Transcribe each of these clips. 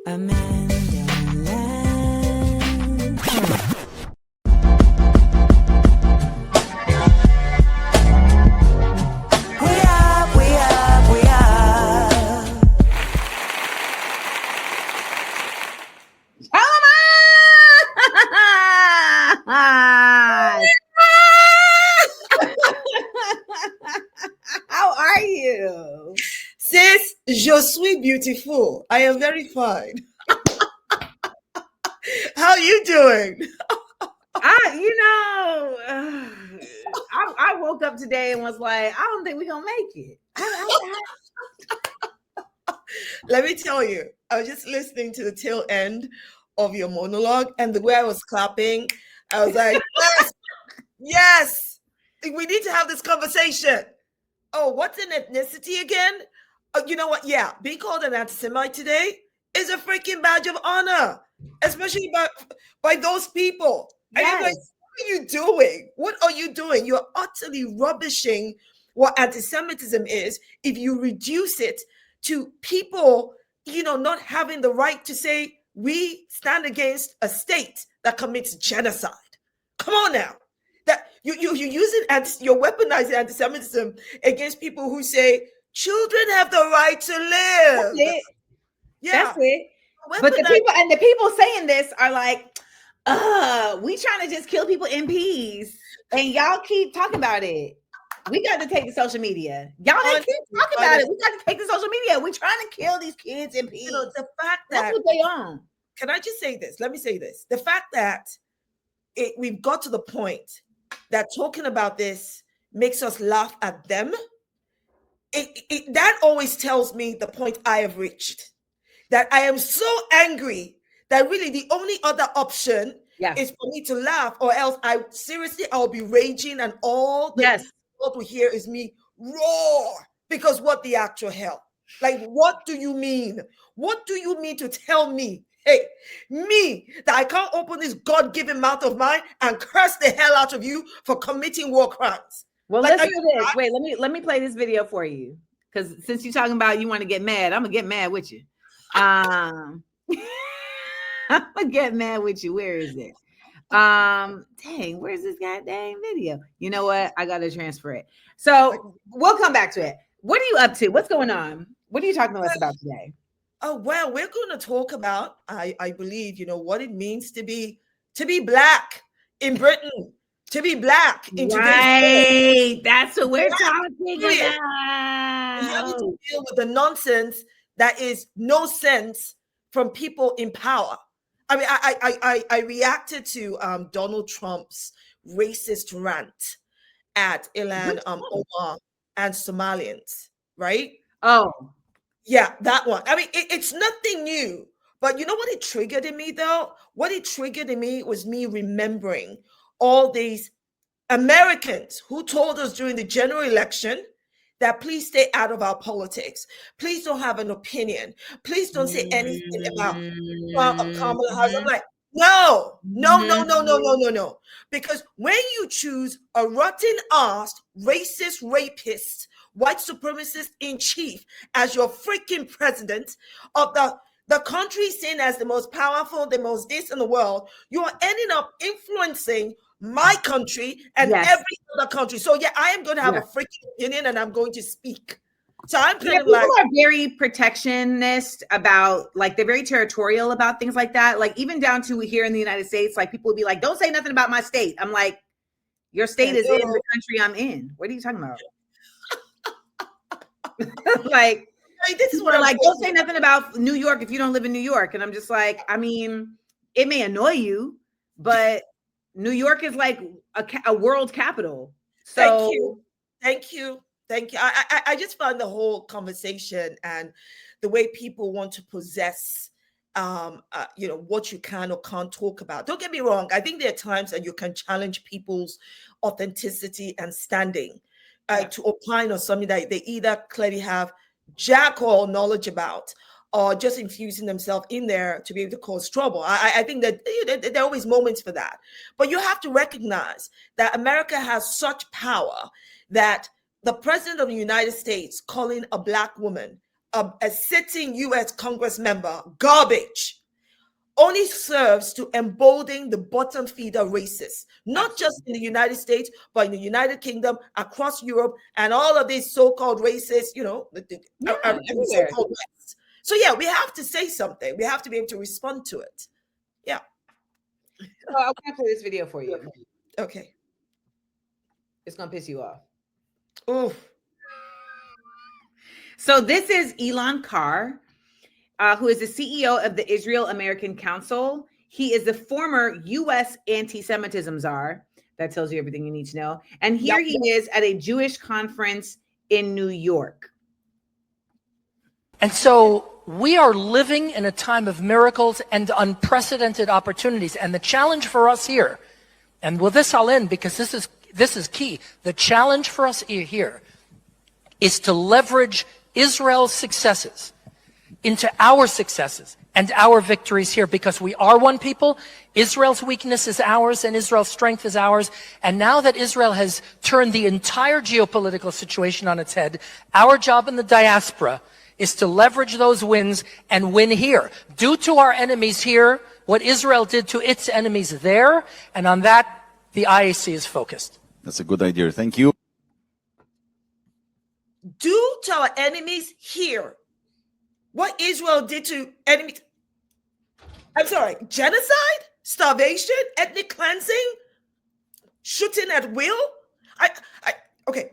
AmandaLand. We are. How are you? Sis, je suis beautiful. I am very fine. How you doing? I woke up today and was like, I don't think we're gonna make it. Let me tell you, I was just listening to the tail end of your monologue, and the way I was clapping, I was like, yes, we need to have this conversation. Oh, what's an ethnicity again? You know what? Yeah, being called an anti-Semite today is a freaking badge of honor, especially by those people. Yes. And I'm like, what are you doing? What are you doing? You're utterly rubbishing what anti-Semitism is if you reduce it to people, not having the right to say we stand against a state that commits genocide. Come on now. That you're using you're weaponizing anti-Semitism against people who say children have the right to live. That's it. Yeah. That's it. But the people saying this are like, we trying to just kill people in peace. And y'all keep talking about it. We got to take the social media. Y'all keep talking about it. We got to take the social media. We're trying to kill these kids in peace. The fact that that's what they on. Can I just say this? Let me say this. The fact that we've got to the point that talking about this makes us laugh at them, that always tells me the point I have reached. That I am so angry that really the only other option is for me to laugh, or else I'll be raging, and all the world will hear is me roar, because what the actual hell? Like, what do you mean? What do you mean to tell me, hey, me, that I can't open this God-given mouth of mine and curse the hell out of you for committing war crimes? Well, like, let's do this. Wait, let me play this video for you. Because since you're talking about you want to get mad, I'm gonna get mad with you. I'm gonna get mad with you. Where is it? Dang, where's this goddamn video? You know what? I gotta transfer it. So we'll come back to it. What are you up to? What's going on? What are you talking to us about today? Oh, well, we're going to talk about, I believe, what it means to be Black in Britain, to be Black in today's world. That's what we're talking about. And having to deal with the nonsense that is no sense from people in power. I mean, I reacted to Donald Trump's racist rant at Ilan Omar and Somalians, right? Oh. Yeah, that one. I mean, it's nothing new, but you know what it triggered in me, though? What it triggered in me was me remembering all these Americans who told us during the general election that please stay out of our politics. Please don't have an opinion. Please don't say anything about Kamala Harris. I'm like, no. Because when you choose a rotten-assed, racist rapist, white supremacist in chief as your freaking president of the country seen as the most powerful, the most this in the world, you are ending up influencing my country and every other country. So yeah, I am going to have a freaking opinion, and I'm going to speak. So I'm kind of like, people are very protectionist about, like, they're very territorial about things like that. Like, even down to here in the United States, like, people will be like, don't say nothing about my state. I'm like, your state is in the country I'm in. What are you talking about? Like, this is what I'm like, don't say nothing about New York if you don't live in New York. And I'm just like, I mean, it may annoy you, but New York is like a world capital. So thank you. I just found the whole conversation and the way people want to possess what you can or can't talk about. Don't get me wrong. I think there are times that you can challenge people's authenticity and standing to opine on something that they either clearly have jack all knowledge about, or just infusing themselves in there to be able to cause trouble. I think that there are always moments for that. But you have to recognize that America has such power that the president of the United States calling a Black woman a sitting U.S. Congress member, garbage, only serves to embolden the bottom feeder racists, not just in the United States, but in the United Kingdom, across Europe, and all of these so-called racists, so-called West. So yeah, we have to say something. We have to be able to respond to it. Yeah. So I want to play this video for you. Okay. It's gonna piss you off. Oof. So this is Elon Carr, who is the CEO of the Israel American Council. He is the former U.S. anti-Semitism czar. That tells you everything you need to know. And here he is at a Jewish conference in New York. And so we are living in a time of miracles and unprecedented opportunities. And the challenge for us here, and with this I'll end because this is key. The challenge for us here is to leverage Israel's successes into our successes and our victories here, because we are one people. Israel's weakness is ours and Israel's strength is ours. And now that Israel has turned the entire geopolitical situation on its head, our job in the diaspora is to leverage those wins and win here. Do to our enemies here what Israel did to its enemies there, and on that, the IAC is focused. That's a good idea. Thank you. Do to our enemies here what Israel did to enemies. I'm sorry, genocide, starvation, ethnic cleansing, shooting at will. Okay,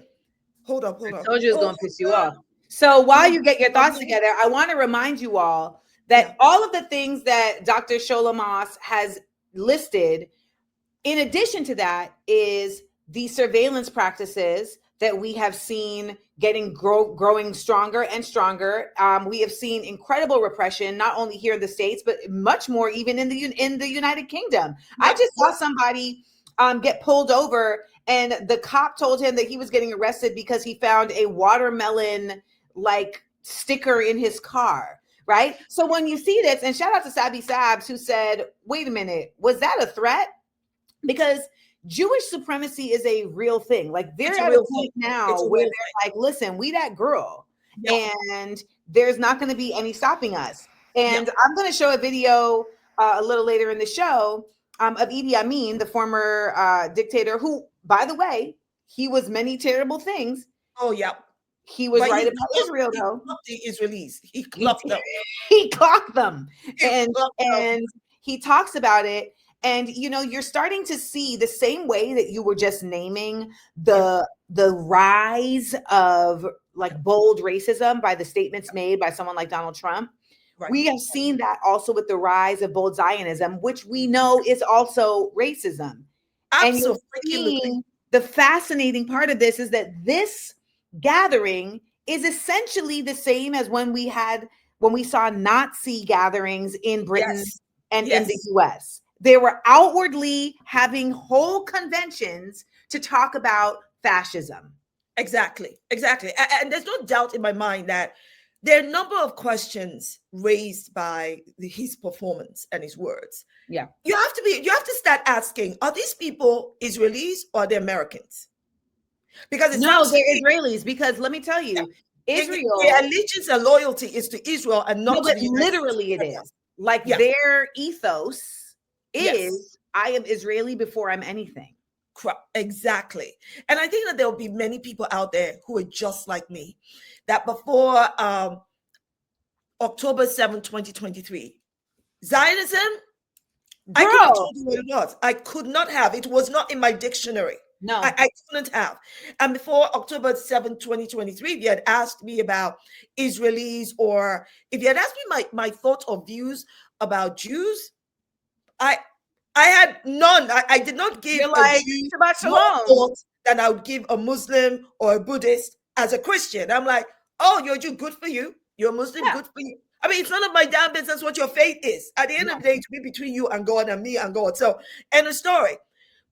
hold up. I told you it was going to piss you off. So while you get your thoughts together, I want to remind you all that all of the things that Dr. Shola Mos has listed, in addition to that, is the surveillance practices that we have seen growing stronger and stronger. We have seen incredible repression, not only here in the States, but much more even in the United Kingdom. I just saw somebody get pulled over, and the cop told him that he was getting arrested because he found a watermelon sticker in his car, right? So when you see this, and shout out to Sabi Sabs, who said, wait a minute, was that a threat? Because Jewish supremacy is a real thing. They're at a point now where they're like, listen, we that girl, and there's not going to be any stopping us. And I'm going to show a video a little later in the show of Idi Amin, the former dictator, who, by the way, he was many terrible things. Oh, yeah. He was right about Israel, though. The Israelis. He clocked them. He clocked them. And he talks about it. And, you're starting to see the same way that you were just naming the rise of bold racism by the statements made by someone like Donald Trump. Right. We have seen that also with the rise of bold Zionism, which we know is also racism. Absolutely. And the fascinating part of this is that this gathering is essentially the same as when we saw Nazi gatherings in Britain and in the US. They were outwardly having whole conventions to talk about fascism. Exactly. And there's no doubt in my mind that there are a number of questions raised by his performance and his words. Yeah. You have to start asking, are these people Israelis or are they Americans? Because they're Israelis, because let me tell you, Israel, their allegiance and loyalty is to Israel and not to the literally it is. Their ethos is I am Israeli before I'm anything. Exactly. And I think that there will be many people out there who are just like me, that before October 7, 2023, Zionism, I could have told you what it was. I could not have. It was not in my dictionary. No, I couldn't have. And before October 7, 2023, if you had asked me about Israelis, or if you had asked me my thoughts or views about Jews, I had none. I did not give a Jew more thought than I would give a Muslim or a Buddhist as a Christian. I'm like, oh, you're a Jew, good for you. You're a Muslim, good for you. I mean, it's none of my damn business what your faith is. At the end of the day, to be between you and God and me and God. So, end of story.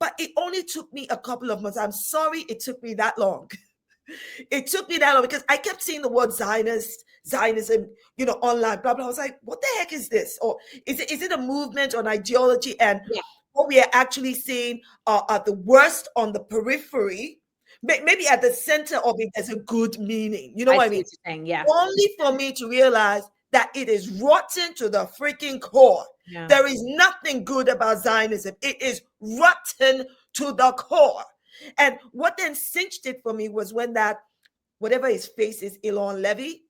But it only took me a couple of months. I'm sorry it took me that long. It took me that long because I kept seeing the word Zionism, online, blah, blah. I was like, what the heck is this? Or is it a movement or an ideology? And what we are actually seeing are the worst on the periphery, maybe at the center of it, there's a good meaning. You know I what I see mean? what you're saying. Yeah. Only for me to realize that it is rotten to the freaking core. Yeah. There is nothing good about Zionism. It is rotten to the core. And what then cinched it for me was when that, whatever his face is, Elon Levy,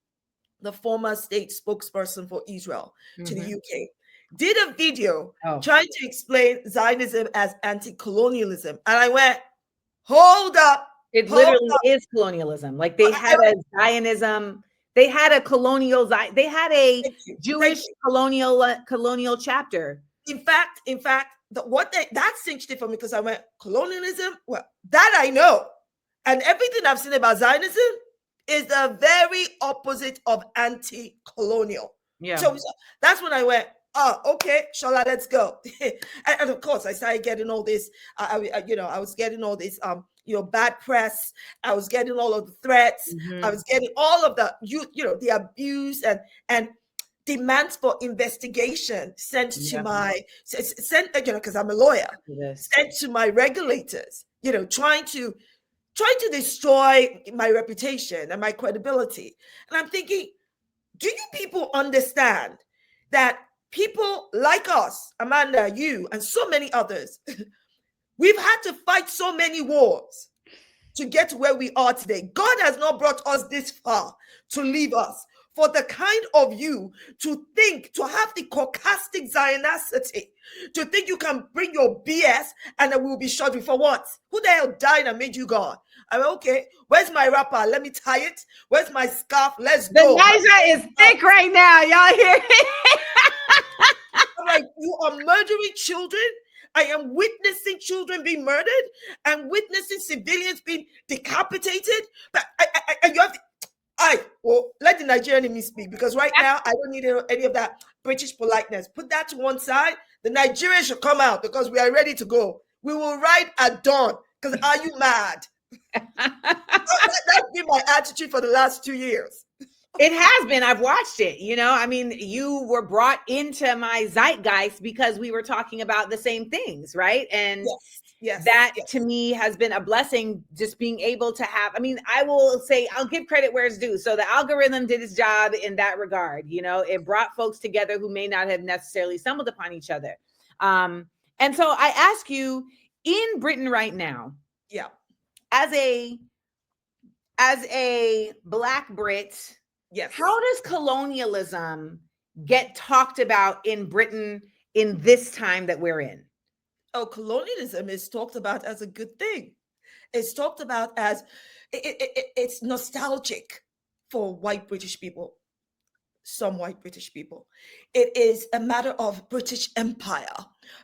the former state spokesperson for Israel to the UK, did a video trying to explain Zionism as anti-colonialism. And I went, hold up. It literally is colonialism. Like they had a Zionism, they had a colonial, they had a Jewish colonial chapter. In fact, that cinched it for me, because I went, colonialism? Well, that I know. And everything I've seen about Zionism is the very opposite of anti-colonial. Yeah. So that's when I went, oh, okay, Shola, let's go. and of course, I started getting all this, I was getting all this, bad press. I was getting all of the threats. I was getting all of the, the abuse and demands for investigation sent to my, because I'm a lawyer, sent to my regulators, trying to destroy my reputation and my credibility. And I'm thinking, do you people understand that people like us, Amanda, you, and so many others, we've had to fight so many wars to get to where we are today. God has not brought us this far to leave us. For the kind of you to think, to have the caucastic Zionicity, to think you can bring your BS and then we'll be shot before what? Who the hell died and made you gone? I'm okay. Where's my wrapper? Let me tie it. Where's my scarf? Let's go. The Niger is thick right now. Y'all hear it? I'm like, you are murdering children. I am witnessing children being murdered and witnessing civilians being decapitated. But you have to, let the Nigerian in me speak, because right now I don't need any of that British politeness. Put that to one side. The Nigerians should come out, because we are ready to go. We will ride at dawn. Because are you mad? That's been my attitude for the last 2 years. It has been. I've watched it. I mean, you were brought into my zeitgeist because we were talking about the same things, right? And yes, to me has been a blessing, just being able to have, I mean, I will say, I'll give credit where it's due. So the algorithm did its job in that regard. It brought folks together who may not have necessarily stumbled upon each other. And so I ask you, in Britain right now, as a Black Brit, how does colonialism get talked about in Britain in this time that we're in? Oh, colonialism is talked about as a good thing. It's talked about as it's nostalgic for white British people, some white British people. It is a matter of British Empire,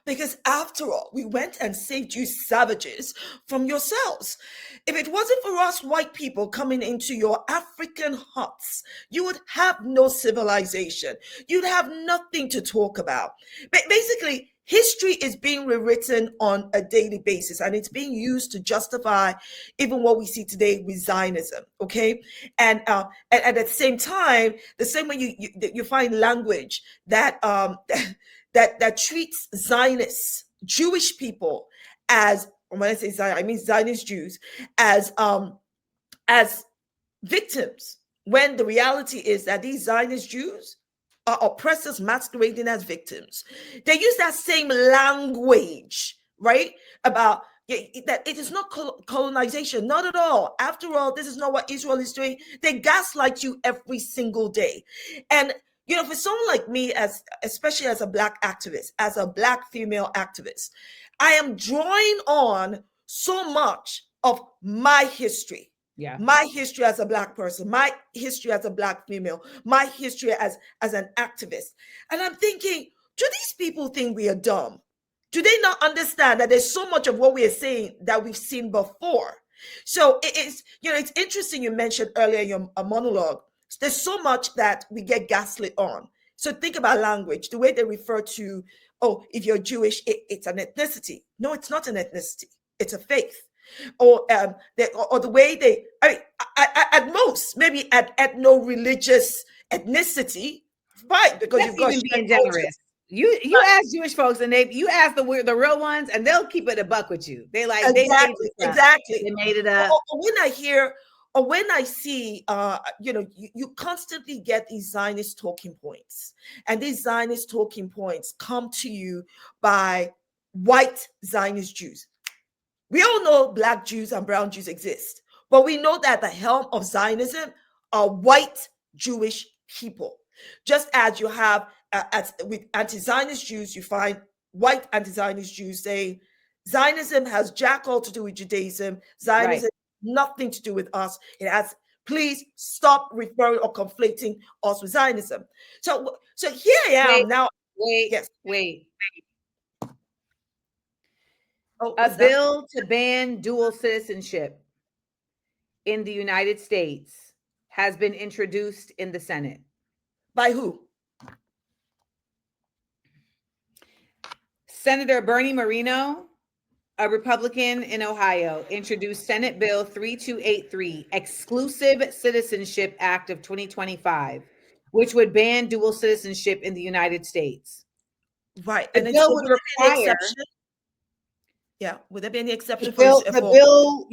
because after all, we went and saved you savages from yourselves. If it wasn't for us white people coming into your African huts, you would have no civilization. You'd have nothing to talk about. But basically, history is being rewritten on a daily basis, and it's being used to justify even what we see today with Zionism. Okay, and at the same time, the same way you find language that that treats Zionists, Jewish people, as, when I say Zion, I mean Zionist Jews, as victims, when the reality is that these Zionist Jews are oppressors masquerading as victims. They use that same language, right? About that it is not colonization, not at all. After all, this is not what Israel is doing. They gaslight you every single day. And for someone like me, especially as a Black activist, as a Black female activist, I am drawing on so much of my history. My history as a Black person, my history as a Black female, my history as an activist. And I'm thinking, do these people think we are dumb? Do they not understand that there's so much of what we are saying that we've seen before? So it's interesting you mentioned earlier in your monologue, there's so much that we get gaslit on. So think about language, the way they refer to, if you're Jewish, it's an ethnicity. No, it's not an ethnicity. It's a faith. Or the way they, at most, maybe at ethno-religious ethnicity, fine, because That's you've got even being generous. You ask Jewish folks, and you ask the real ones, and they'll keep it a buck with you. They like Exactly, they made it up. Or when I hear, or when I see, you constantly get these Zionist talking points, and these Zionist talking points come to you by white Zionist Jews. We all know Black Jews and brown Jews exist, but we know that the helm of Zionism are white Jewish people. Just as you have with anti-Zionist Jews, you find white anti-Zionist Jews saying Zionism has jack all to do with Judaism. Zionism nothing to do with us. It has. Please stop referring or conflating us with Zionism. So here I am now. Wait. Oh, a bill to ban dual citizenship in the United States has been introduced in the Senate. By who? Senator Bernie Moreno, a Republican in Ohio, introduced Senate Bill 3283, Exclusive Citizenship Act of 2025, which would ban dual citizenship in the United States. Right. The bill would require. Yeah. Would there be any exception the bill?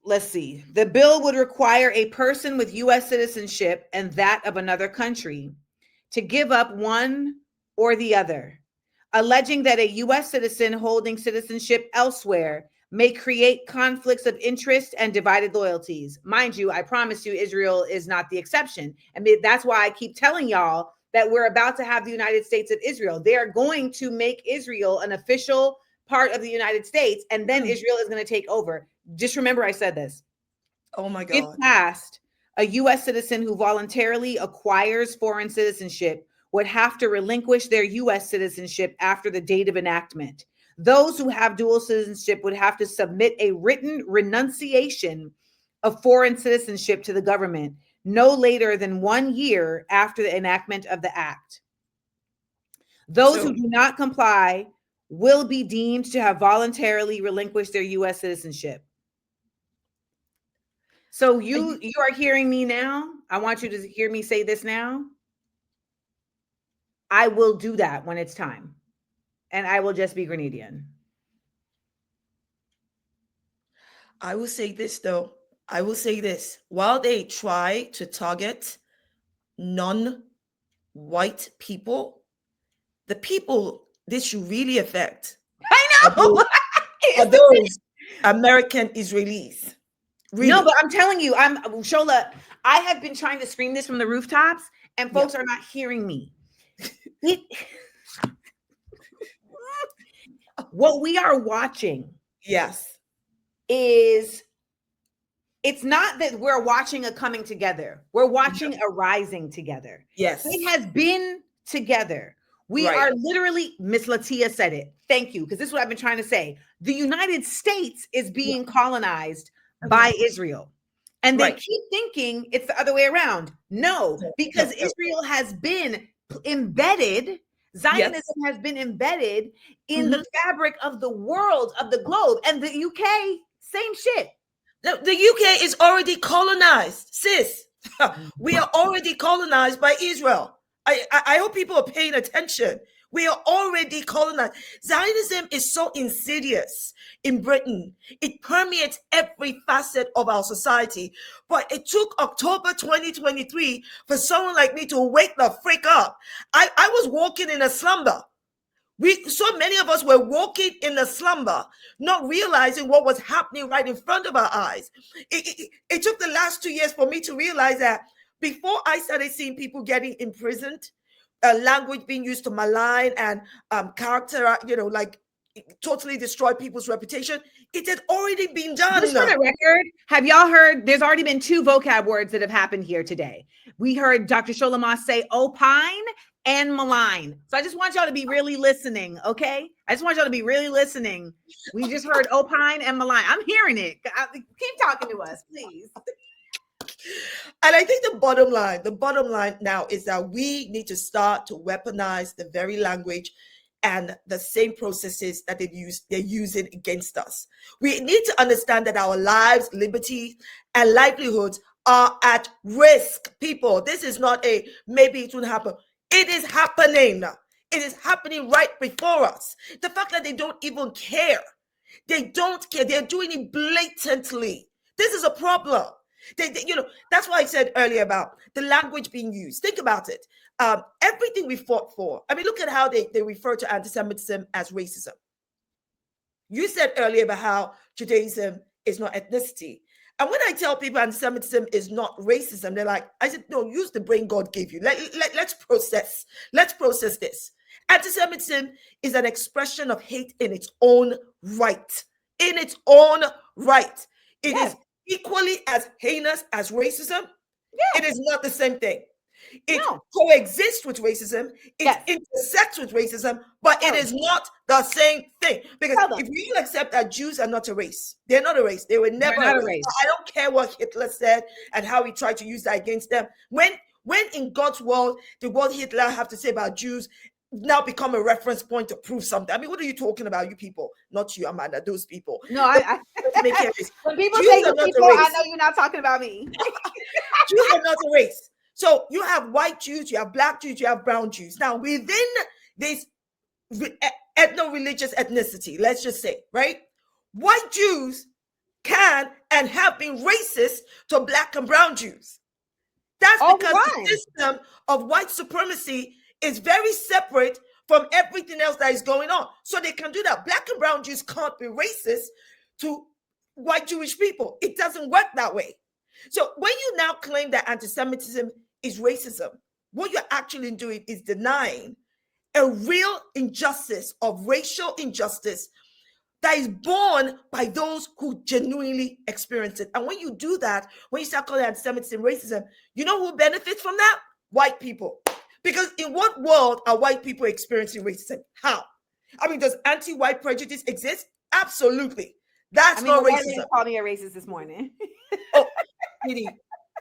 Let's see. The bill would require a person with U.S. citizenship and that of another country to give up one or the other, alleging that a U.S. citizen holding citizenship elsewhere may create conflicts of interest and divided loyalties. Mind you, I promise you, Israel is not the exception. I mean, that's why I keep telling y'all that we're about to have the United States of Israel. They are going to make Israel an official part of the United States, and then Israel is going to take over. Just remember I said this. Oh my God. If passed, a U.S. citizen who voluntarily acquires foreign citizenship would have to relinquish their U.S. citizenship after the date of enactment. Those who have dual citizenship would have to submit a written renunciation of foreign citizenship to the government no later than 1 year after the enactment of the act. Those who do not comply will be deemed to have voluntarily relinquished their U.S. citizenship. So you are hearing me now. I want you to hear me say this now. I will do that when it's time. And I will just be Grenadian. I will say this, though. I will say this. While they try to target non-white people, the people this should really affect. I know. Are those American Israelis. Really? No, but I'm telling you, Shola, I have been trying to scream this from the rooftops, and folks are not hearing me. What we are watching, is it's not that we're watching a coming together. We're watching a rising together. Yes. It has been together. We are literally, Miss Latia said it. Thank you, because this is what I've been trying to say. The United States is being colonized by Israel. And they keep thinking it's the other way around. No, because Israel has been embedded, Zionism has been embedded in the fabric of the world, of the globe. And the UK, same shit. The UK is already colonized, sis. We are already colonized by Israel. I hope people are paying attention. We are already colonized. Zionism is so insidious in Britain. It permeates every facet of our society. But it took October 2023 for someone like me to wake the freak up. I was walking in a slumber. So many of us were walking in a slumber, not realizing what was happening right in front of our eyes. It took the last 2 years for me to realize that before I started seeing people getting imprisoned, language being used to malign and character, like totally destroy people's reputation, it had already been done. Just for the record, have y'all heard? There's already been 2 vocab words that have happened here today. We heard Dr. Shola Mos say opine and malign. So I just want y'all to be really listening, okay? I just want y'all to be really listening. We just heard opine and malign. I'm hearing it. Keep talking to us, please. And I think the bottom line now is that we need to start to weaponize the very language and the same processes that they're using against us. We need to understand that our lives, liberty, and livelihoods are at risk, people. This is not maybe it won't happen. It is happening. It is happening right before us. The fact that they don't even care. They don't care. They're doing it blatantly. This is a problem. That's why I said earlier about the language being used. Think about it. Everything we fought for. I mean, look at how they refer to anti-Semitism as racism. You said earlier about how Judaism is not ethnicity. And when I tell people anti-Semitism is not racism, they're like, I said, no, use the brain God gave you. Let's process this. Anti-Semitism is an expression of hate in its own right. In its own right. It is equally as heinous as racism. It is not the same thing. It coexists with racism. It intersects with racism, but it is not the same thing. Because if you accept that Jews are not a race, they're not a race. They were never a race. I don't care what Hitler said and how he tried to use that against them. When in God's world, the word Hitler have to say about Jews now become a reference point to prove something. I mean, what are you talking about, you people? Not you, Amanda, those people. No, when people say you people, I know you're not talking about me. Jews are not a race. So you have white Jews, you have black Jews, you have brown Jews. Now, within this ethno-religious ethnicity, let's just say, right? White Jews can and have been racist to black and brown Jews. That's because the system of white supremacy is very separate from everything else that is going on. So they can do that. Black and brown Jews can't be racist to white Jewish people. It doesn't work that way. So when you now claim that anti-Semitism is racism, what you're actually doing is denying a real injustice of racial injustice that is born by those who genuinely experience it. And when you do that, when you start calling anti-Semitism racism, you know who benefits from that? White people. Because in what world are white people experiencing racism? How? I mean, does anti-white prejudice exist? Absolutely. That's not racism. They called me a racist this morning. Oh,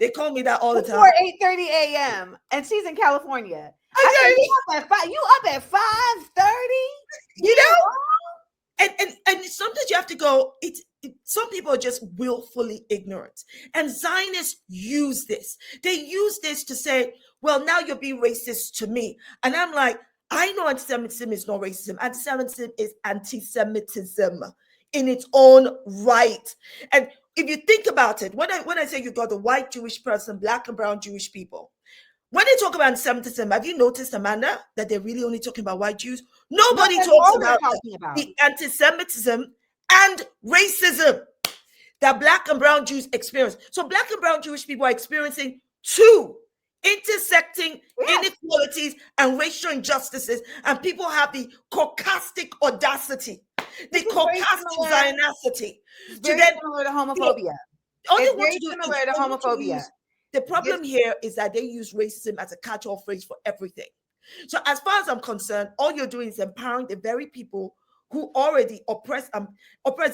they call me that all the time. Before 8:30 a.m. and she's in California. You up at 5:30? You know? And sometimes you have to go, some people are just willfully ignorant. And Zionists use this. They use this to say, well, now you're being racist to me. And I'm like, I know anti-Semitism is not racism. Anti-Semitism is anti-Semitism in its own right. And if you think about it, when I say you got the white Jewish person, black and brown Jewish people, when they talk about anti-Semitism, have you noticed, Amanda, that they're really only talking about white Jews? Nobody talks about the anti-Semitism and racism that black and brown Jews experience. So black and brown Jewish people are experiencing two intersecting inequalities and racial injustices, and people have the caucastic audacity, the caucastic Zionicity. Very similar to homophobia. Homophobia. The problem here is that they use racism as a catch-all phrase for everything. So as far as I'm concerned, all you're doing is empowering the very people who already oppress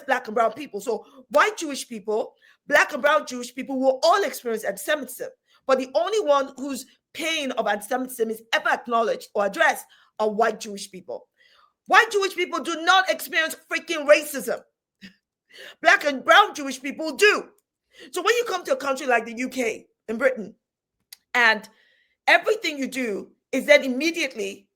black and brown people. So white Jewish people, black and brown Jewish people will all experience anti-Semitism. But the only one whose pain of anti-Semitism is ever acknowledged or addressed are white Jewish people. White Jewish people do not experience freaking racism. Black and brown Jewish people do. So when you come to a country like the UK and Britain, and everything you do is then immediately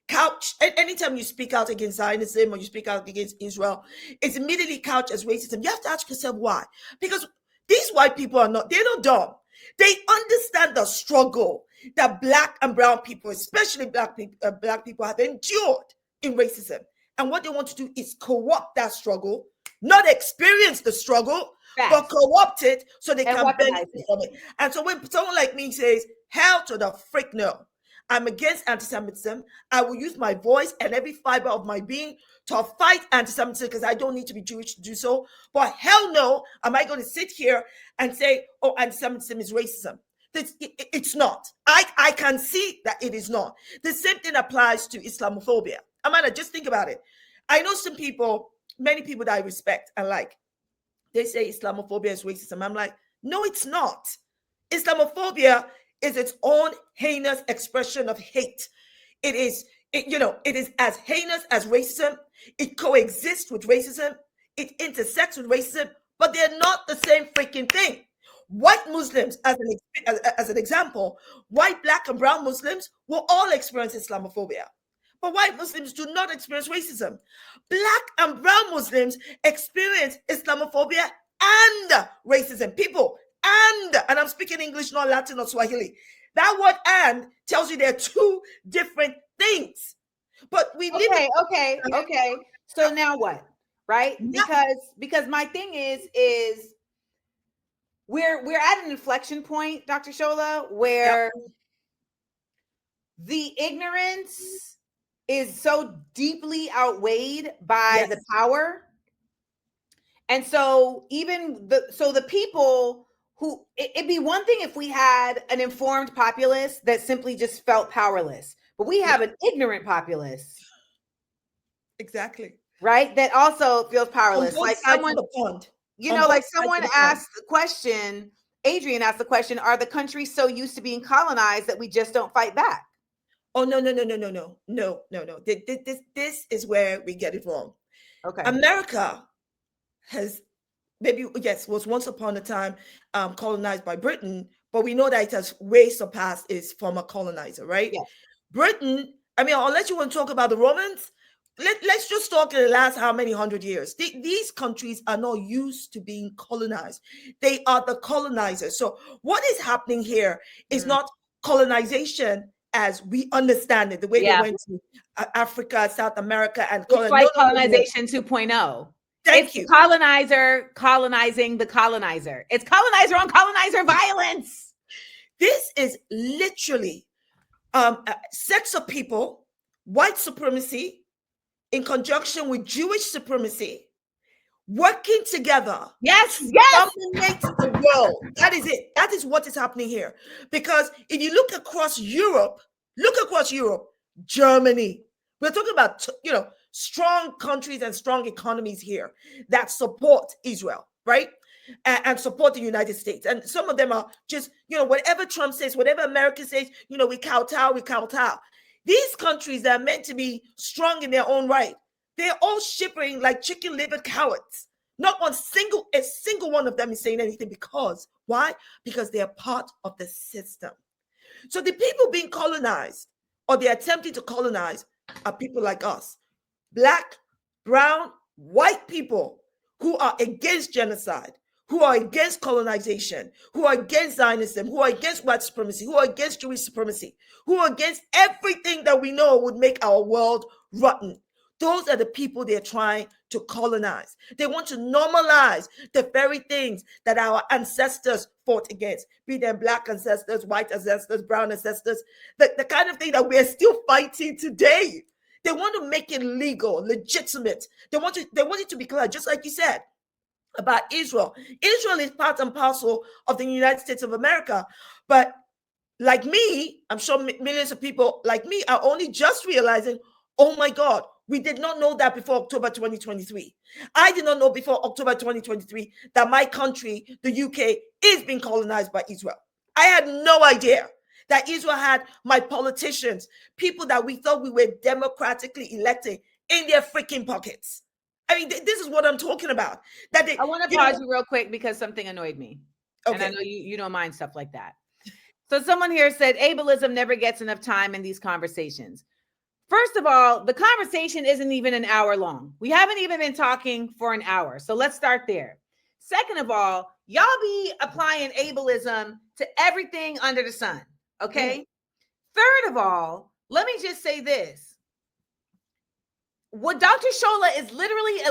couched, anytime you speak out against Zionism or you speak out against Israel, it's immediately couched as racism. You have to ask yourself why. Because they're not dumb. They understand the struggle that black and brown people, especially black people have endured in racism. And what they want to do is co-opt that struggle, not experience the struggle, but co-opt it so they can benefit from it. And so when someone like me says, hell to the frick no, I'm against anti-Semitism, I will use my voice and every fiber of my being to fight anti-Semitism because I don't need to be Jewish to do so. But hell no, am I going to sit here and say, oh, anti-Semitism is racism? It's not. I can see that it is not. The same thing applies to Islamophobia. Amanda, just think about it. I know some people, many people that I respect and like, they say Islamophobia is racism. I'm like, no, it's not. Islamophobia is its own heinous expression of hate. It is as heinous as racism. It coexists with racism. It intersects with racism, but they're not the same freaking thing. white Muslims, as an example, white, black, and brown Muslims will all experience Islamophobia. But white Muslims do not experience racism. Black and brown Muslims experience Islamophobia and racism. People, and I'm speaking English, not Latin or Swahili. That word "and" tells you they're two different things. But we live Okay. So now what? Right? Because my thing is we're at an inflection point, Dr. Shola, where the ignorance is so deeply outweighed by the power. And so even the people who, it'd be one thing if we had an informed populace that simply just felt powerless, but we have an ignorant populace. Exactly. Right? That also feels powerless. Like someone, like someone asked the question, Adrian asked the question, are the countries so used to being colonized that we just don't fight back? Oh, no. This is where we get it wrong. Okay. America was once upon a time colonized by Britain, but we know that it has way surpassed its former colonizer, right? Yeah. Britain, unless you want to talk about the Romans, let's just talk in the last how many hundred years. These countries are not used to being colonized. They are the colonizers. So what is happening here is not colonization as we understand it, the way they went to Africa, South America, and it's like colonization 2.0. Thank you. Colonizer colonizing the colonizer. It's colonizer on colonizer violence. This is literally sex of people, white supremacy, in conjunction with Jewish supremacy, working together. Yes. Dominate the world. That is it. That is what is happening here. Because if you look across Europe, Germany. We're talking about, strong countries and strong economies here that support Israel, right? And support the United States. And some of them are just, whatever Trump says, whatever America says, we kowtow. These countries that are meant to be strong in their own right, they're all shivering like chicken liver cowards. Not a single one of them is saying anything. Because why? Because they are part of the system. So the people being colonized, or they're attempting to colonize, are people like us. Black, brown, white people who are against genocide, who are against colonization, who are against Zionism, who are against white supremacy, who are against Jewish supremacy, who are against everything that we know would make our world rotten. Those are the people they're trying to colonize. They want to normalize the very things that our ancestors fought against, be them black ancestors, white ancestors, brown ancestors, the kind of thing that we're still fighting today. They want to make it legal, legitimate. They want it to be clear, just like you said about Israel. Israel is part and parcel of the United States of America. But like me, I'm sure millions of people like me are only just realizing, oh my God, we did not know that before October 2023. I did not know before October 2023 that my country, the UK, is being colonized by Israel. I had no idea that Israel had my politicians, people that we thought we were democratically elected, in their freaking pockets. This is what I'm talking about. I want to pause you real quick because something annoyed me. Okay. And I know you don't mind stuff like that. So someone here said ableism never gets enough time in these conversations. First of all, the conversation isn't even an hour long. We haven't even been talking for an hour. So let's start there. Second of all, y'all be applying ableism to everything under the sun. Okay. Third of all, let me just say this. What Dr. Shola is literally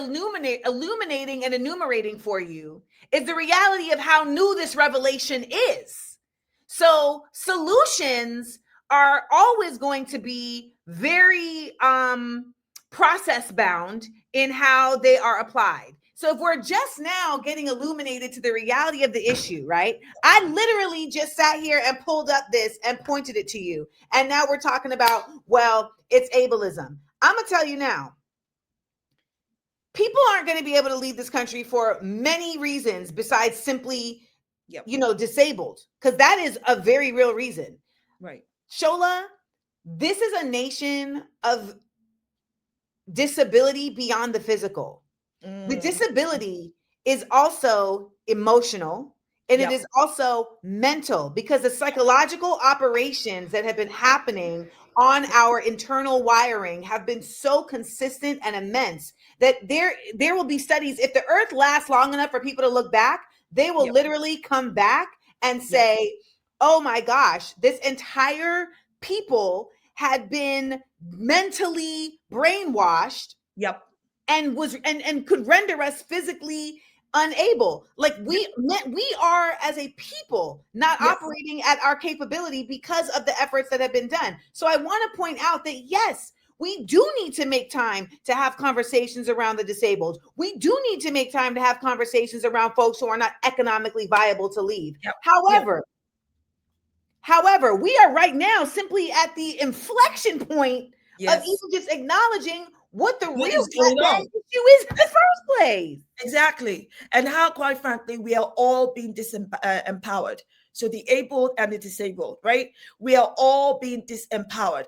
illuminating and enumerating for you is the reality of how new this revelation is. So solutions are always going to be very process bound in how they are applied. So if we're just now getting illuminated to the reality of the issue, right? I literally just sat here and pulled up this and pointed it to you. And now we're talking about, well, it's ableism. I'm going to tell you now, people aren't going to be able to lead this country for many reasons besides simply, disabled, because that is a very real reason. Right. Shola, this is a nation of disability beyond the physical. The disability is also emotional. And it is also mental, because the psychological operations that have been happening on our internal wiring have been so consistent and immense that there will be studies. If the earth lasts long enough for people to look back, they will literally come back and say, oh my gosh, this entire people had been mentally brainwashed and could render us physically unable. Like we are as a people not operating at our capability because of the efforts that have been done. So I want to point out that yes, we do need to make time to have conversations around the disabled. We do need to make time to have conversations around folks who are not economically viable to leave. However, we are right now simply at the inflection point of even just acknowledging what the real issue is in the first place. Exactly. And how, quite frankly, we are all being disempowered. So the able and the disabled, right? We are all being disempowered.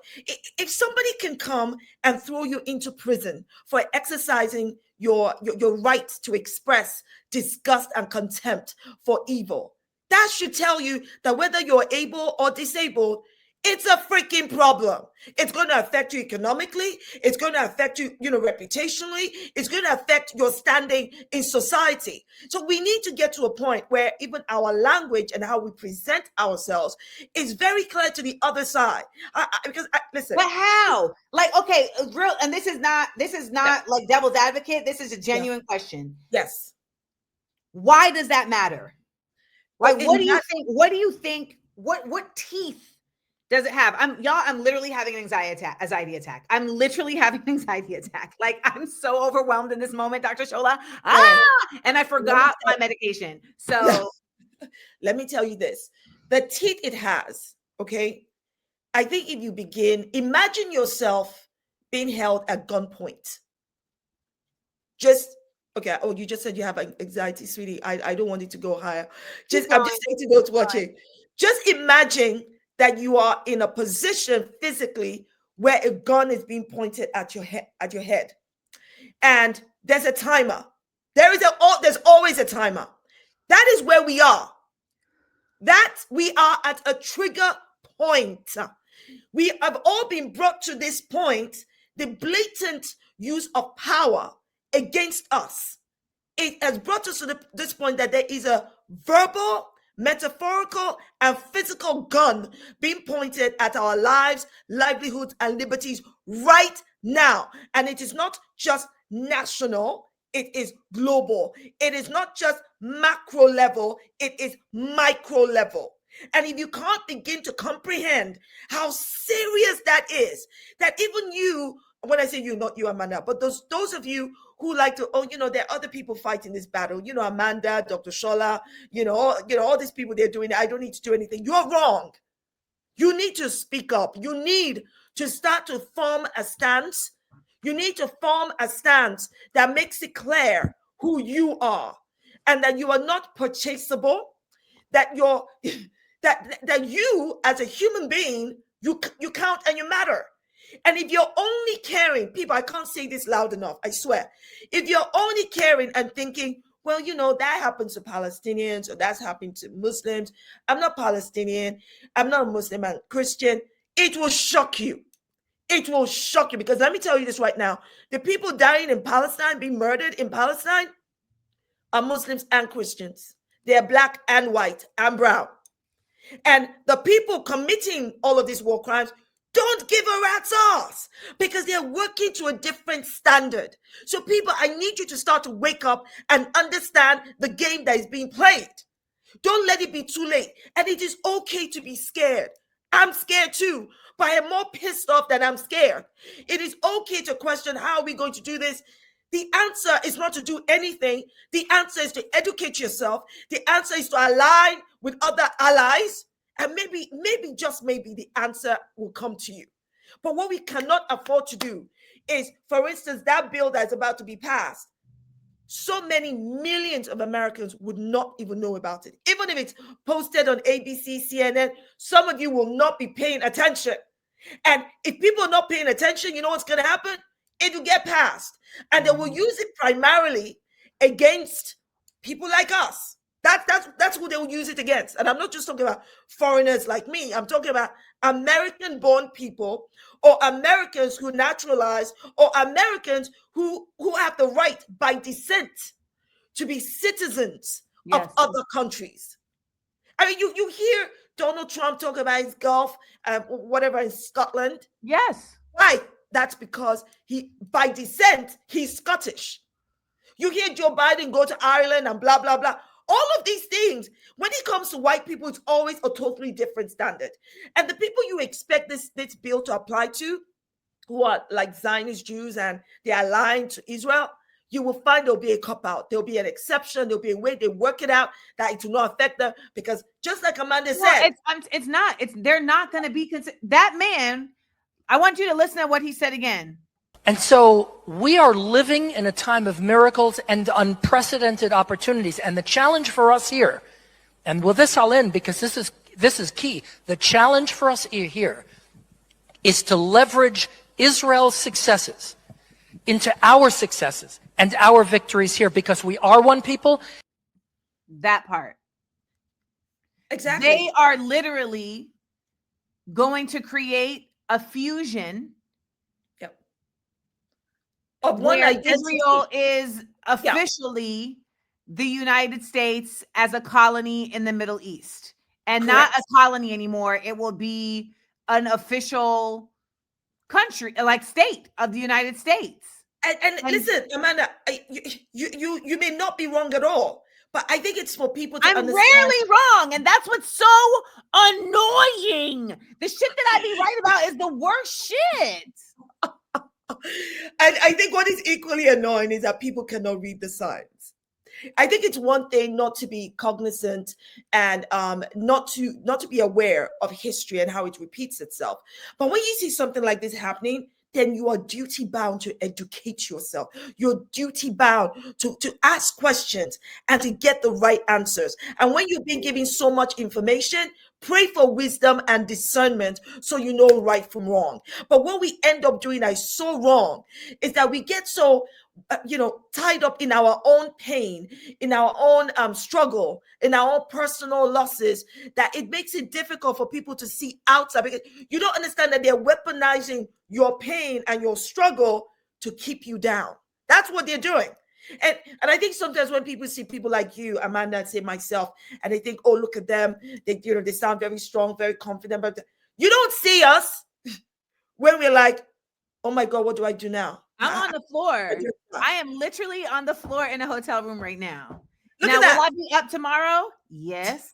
If somebody can come and throw you into prison for exercising your right to express disgust and contempt for evil, that should tell you that whether you're able or disabled, it's a freaking problem. It's going to affect you economically. It's going to affect you, reputationally. It's going to affect your standing in society. So we need to get to a point where even our language and how we present ourselves is very clear to the other side. Listen. But how? Like, okay, real, and this is not like devil's advocate. This is a genuine question. Yes. Why does that matter? Like, what do you think? What do you think? What teeth does it have? I'm literally having an anxiety attack. I'm literally having an anxiety attack. Like, I'm so overwhelmed in this moment, Dr. Shola. And I forgot my medication. So let me tell you this. The teeth it has, okay? I think if you imagine yourself being held at gunpoint. Okay. Oh, you just said you have anxiety, sweetie. I don't want it to go higher. I'm just saying to those watching. Just imagine that you are in a position physically where a gun is being pointed at your head, and there's a timer. There's always a timer. That is where we are. We are at a trigger point. We have all been brought to this point. The blatant use of power against us, it has brought us to this point that there is a verbal, metaphorical, and physical gun being pointed at our lives, livelihoods, and liberties right now. And it is not just national, it is global. It is not just macro level, it is micro level. And if you can't begin to comprehend how serious that is, that even you, when I say you, not you, Amanda, but those of you who like to, there are other people fighting this battle, Amanda, Dr. Shola, all these people, they're doing it. I don't need to do anything. You're wrong. You need to speak up. You need to start to form a stance. You need to form a stance that makes it clear who you are, and that you are not purchasable, that that you as a human being, you count and you matter. And if you're only caring, people, I can't say this loud enough, I swear. If you're only caring and thinking, well, that happens to Palestinians, or that's happening to Muslims. I'm not Palestinian. I'm not a Muslim, I'm Christian. It will shock you. It will shock you, because let me tell you this right now. The people dying in Palestine, being murdered in Palestine, are Muslims and Christians. They're black and white and brown. And the people committing all of these war crimes don't give a rat's ass, because they're working to a different standard. So people, I need you to start to wake up and understand the game that is being played. Don't let it be too late. And it is okay to be scared. I'm scared too, but I am more pissed off than I'm scared. It is okay to question, how are we going to do this? The answer is not to do anything. The answer is to educate yourself. The answer is to align with other allies. And maybe, just maybe, the answer will come to you. But what we cannot afford to do is, for instance, that bill that's about to be passed, so many millions of Americans would not even know about it. Even if it's posted on ABC, CNN, some of you will not be paying attention. And if people are not paying attention, you know what's going to happen? It will get passed. And they will use it primarily against people like us. That's who they will use it against. And I'm not just talking about foreigners like me. I'm talking about American-born people, or Americans who naturalize, or Americans who have the right by descent to be citizens of other countries. I mean, you hear Donald Trump talk about his golf, whatever, in Scotland. Yes. Why? That's because by descent, he's Scottish. You hear Joe Biden go to Ireland and blah, blah, blah. All of these things, when it comes to white people, it's always a totally different standard. And the people you expect this bill to apply to, who are like Zionist Jews and they're aligned to Israel, you will find there'll be a cop-out. There'll be an exception. There'll be a way they work it out that it will not affect them. Because just like Amanda said, they're not going to be that man. I want you to listen to what he said again. And so we are living in a time of miracles and unprecedented opportunities. And the challenge for us here, and with this I'll end because this is key. The challenge for us here is to leverage Israel's successes into our successes and our victories here, because we are one people. That part. Exactly. They are literally going to create a fusion of one where identity. Israel is officially the United States as a colony in the Middle East, and not a colony anymore. It will be an official country, like state of the United States. And listen, Amanda, you may not be wrong at all, but I think it's for people to understand. I'm rarely wrong, and that's what's so annoying. The shit that I be right about is the worst shit. And I think what is equally annoying is that people cannot read the signs. I think it's one thing not to be cognizant and not to be aware of history and how it repeats itself. But when you see something like this happening, then you are duty bound to educate yourself. You're duty bound to ask questions and to get the right answers. And when you've been given so much information, pray for wisdom and discernment so you know right from wrong. But what we end up doing that is so wrong is that we get so tied up in our own pain, in our own struggle, in our own personal losses, that it makes it difficult for people to see outside, because you don't understand that they're weaponizing your pain and your struggle to keep you down. That's what they're doing. And I think sometimes when people see people like you, Amanda, and say myself, and they think, oh, look at them, they sound very strong, very confident, but you don't see us when we're like, oh my God, what do I do now? I'm on the floor. I am literally on the floor in a hotel room right now. Look now, at that. will I be up tomorrow? Yes.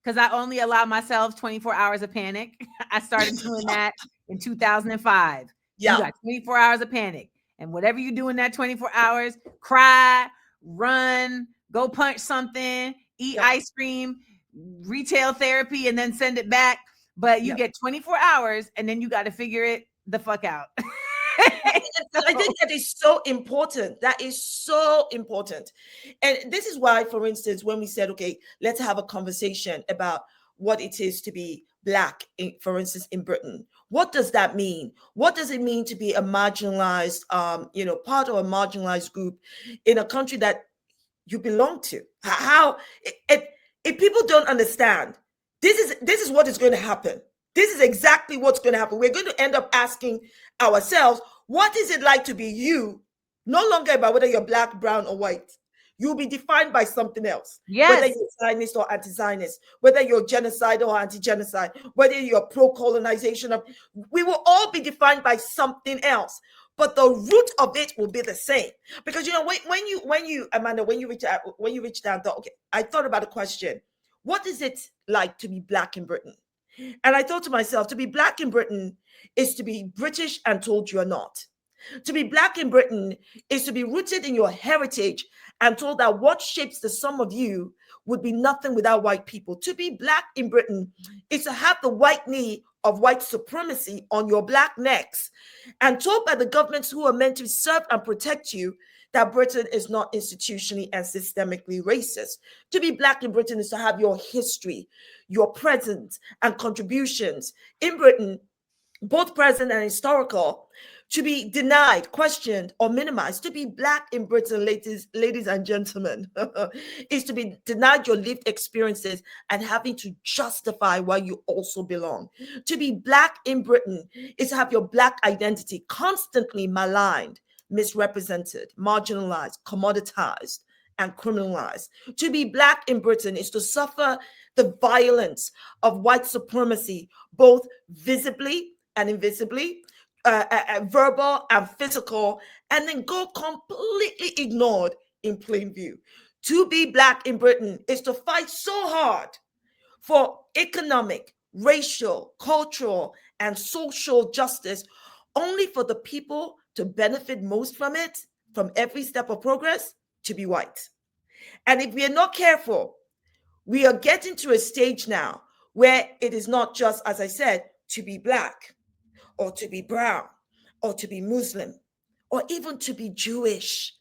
Because I only allow myself 24 hours of panic. I started doing that in 2005. Yeah. You got 24 hours of panic. And whatever you do in that 24 hours, cry, run, go punch something, eat ice cream, retail therapy, and then send it back. But you get 24 hours and then you got to figure it the fuck out. I think that is so important. That is so important. And this is why, for instance, when we said, okay, let's have a conversation about what it is to be Black, for instance, in Britain. What does that mean? What does it mean to be a marginalized, part of a marginalized group in a country that you belong to? How, if people don't understand, this is what is going to happen. This is exactly what's going to happen. We're going to end up asking ourselves, what is it like to be you? No longer about whether you're Black, brown, or white. You'll be defined by something else. Yes. Whether you're Zionist or anti-Zionist, whether you're genocidal or anti-genocide, whether you're pro-colonization, we will all be defined by something else. But the root of it will be the same. Because when you Amanda, when you reach down, thought, okay, I thought about a question. What is it like to be Black in Britain? And I thought to myself, to be Black in Britain is to be British and told you are not. To be Black in Britain is to be rooted in your heritage and told that what shapes the sum of you would be nothing without white people. To be Black in Britain is to have the white knee of white supremacy on your Black necks and told by the governments who are meant to serve and protect you that Britain is not institutionally and systemically racist. To be Black in Britain is to have your history, your presence and contributions in Britain, both present and historical, to be denied, questioned, or minimized. To be Black in Britain, ladies and gentlemen, is to be denied your lived experiences and having to justify why you also belong. To be Black in Britain is to have your Black identity constantly maligned, misrepresented, marginalized, commoditized, and criminalized. To be Black in Britain is to suffer the violence of white supremacy, both visibly and invisibly, verbal and physical, and then go completely ignored in plain view. To be Black in Britain is to fight so hard for economic, racial, cultural, and social justice, only for the people to benefit most from it, from every step of progress, to be white. And if we are not careful, we are getting to a stage now where it is not just, as I said, to be Black or to be brown or to be Muslim or even to be Jewish.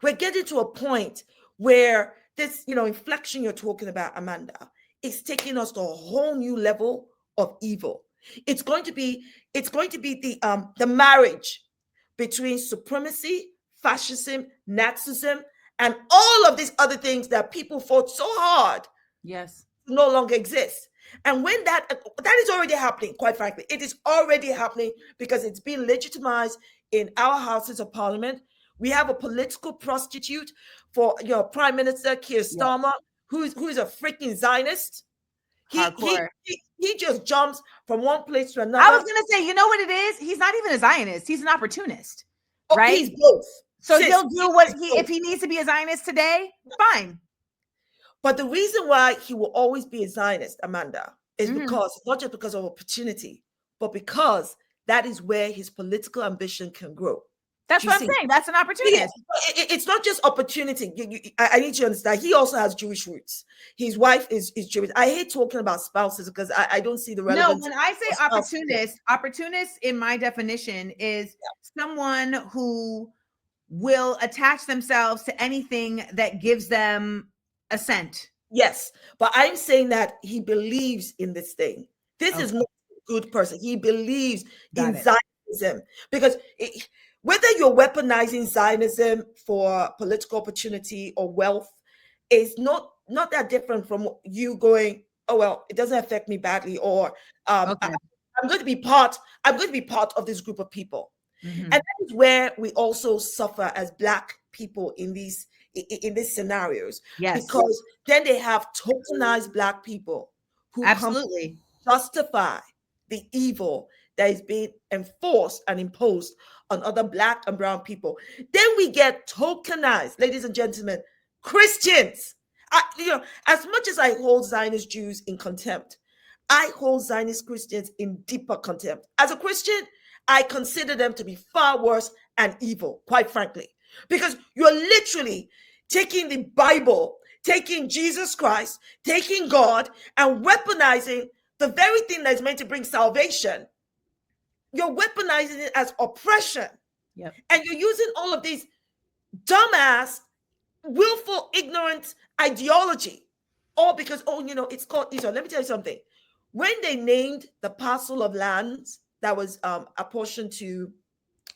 We're getting to a point where this, inflection you're talking about, Amanda, is taking us to a whole new level of evil. It's going to be the marriage between supremacy, fascism, Nazism, and all of these other things that people fought so hard no longer exist. And when that is already happening, quite frankly, it is already happening because it's being legitimized in our houses of parliament. We have a political prostitute for Prime Minister Keir Starmer, who is a freaking Zionist. He just jumps from one place to another. I was gonna say, you know what it is? He's not even a Zionist. He's an opportunist, right? He's both. So he'll do if he needs to be a Zionist today, fine. But the reason why he will always be a Zionist, Amanda, is because not just because of opportunity, but because that is where his political ambition can grow. That's what I'm saying. That's an opportunity. It's not just opportunity. I need you to understand. He also has Jewish roots. His wife is Jewish. I hate talking about spouses because I don't see the relevance. No, when I say opportunist in my definition is someone who will attach themselves to anything that gives them assent. Yes, but I'm saying that he believes in this thing. This is not a good person. He believes in Zionism because whether you're weaponizing Zionism for political opportunity or wealth is not that different from you going, oh well, it doesn't affect me badly, or I'm going to be part of this group of people. And that is where we also suffer as Black people in these scenarios. Because then they have tokenized Black people who absolutely justify the evil that is being enforced and imposed on other Black and brown people. Then we get tokenized, ladies and gentlemen, Christians. As much as I hold Zionist Jews in contempt, I hold Zionist Christians in deeper contempt. As a Christian, I consider them to be far worse and evil, quite frankly, because you're literally taking the Bible, taking Jesus Christ, taking God, and weaponizing the very thing that is meant to bring salvation. You're weaponizing it as oppression. And you're using all of these dumbass, willful, ignorant ideology, all because, it's called Israel. Let me tell you something. When they named the parcel of lands that was apportioned to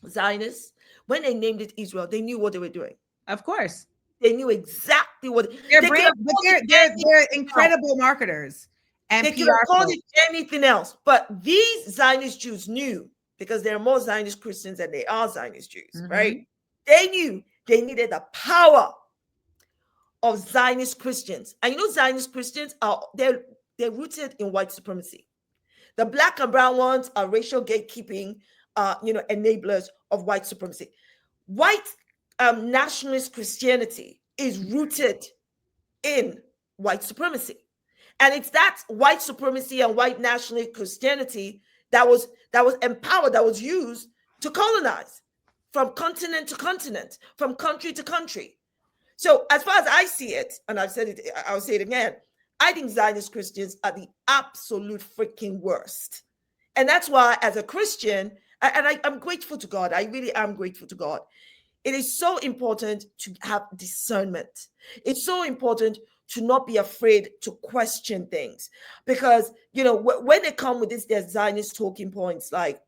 Zionists, when they named it Israel, they knew what they were doing. Of course. They knew exactly what they're incredible marketers. And they could have called it anything else. But these Zionist Jews knew, because there are more Zionist Christians than they are Zionist Jews, right? They knew they needed the power of Zionist Christians. And Zionist Christians they're rooted in white supremacy. The Black and brown ones are racial gatekeeping, enablers of white supremacy. White nationalist Christianity is rooted in white supremacy. And it's that white supremacy and white nationalist Christianity that was empowered, that was used to colonize from continent to continent, from country to country. So as far as I see it, and I've said it, I'll say it again, I think Zionist Christians are the absolute freaking worst. And that's why, as a Christian, I'm grateful to God. I really am grateful to God. It is so important to have discernment. It's so important to not be afraid to question things. Because, when they come with their Zionist talking points, like,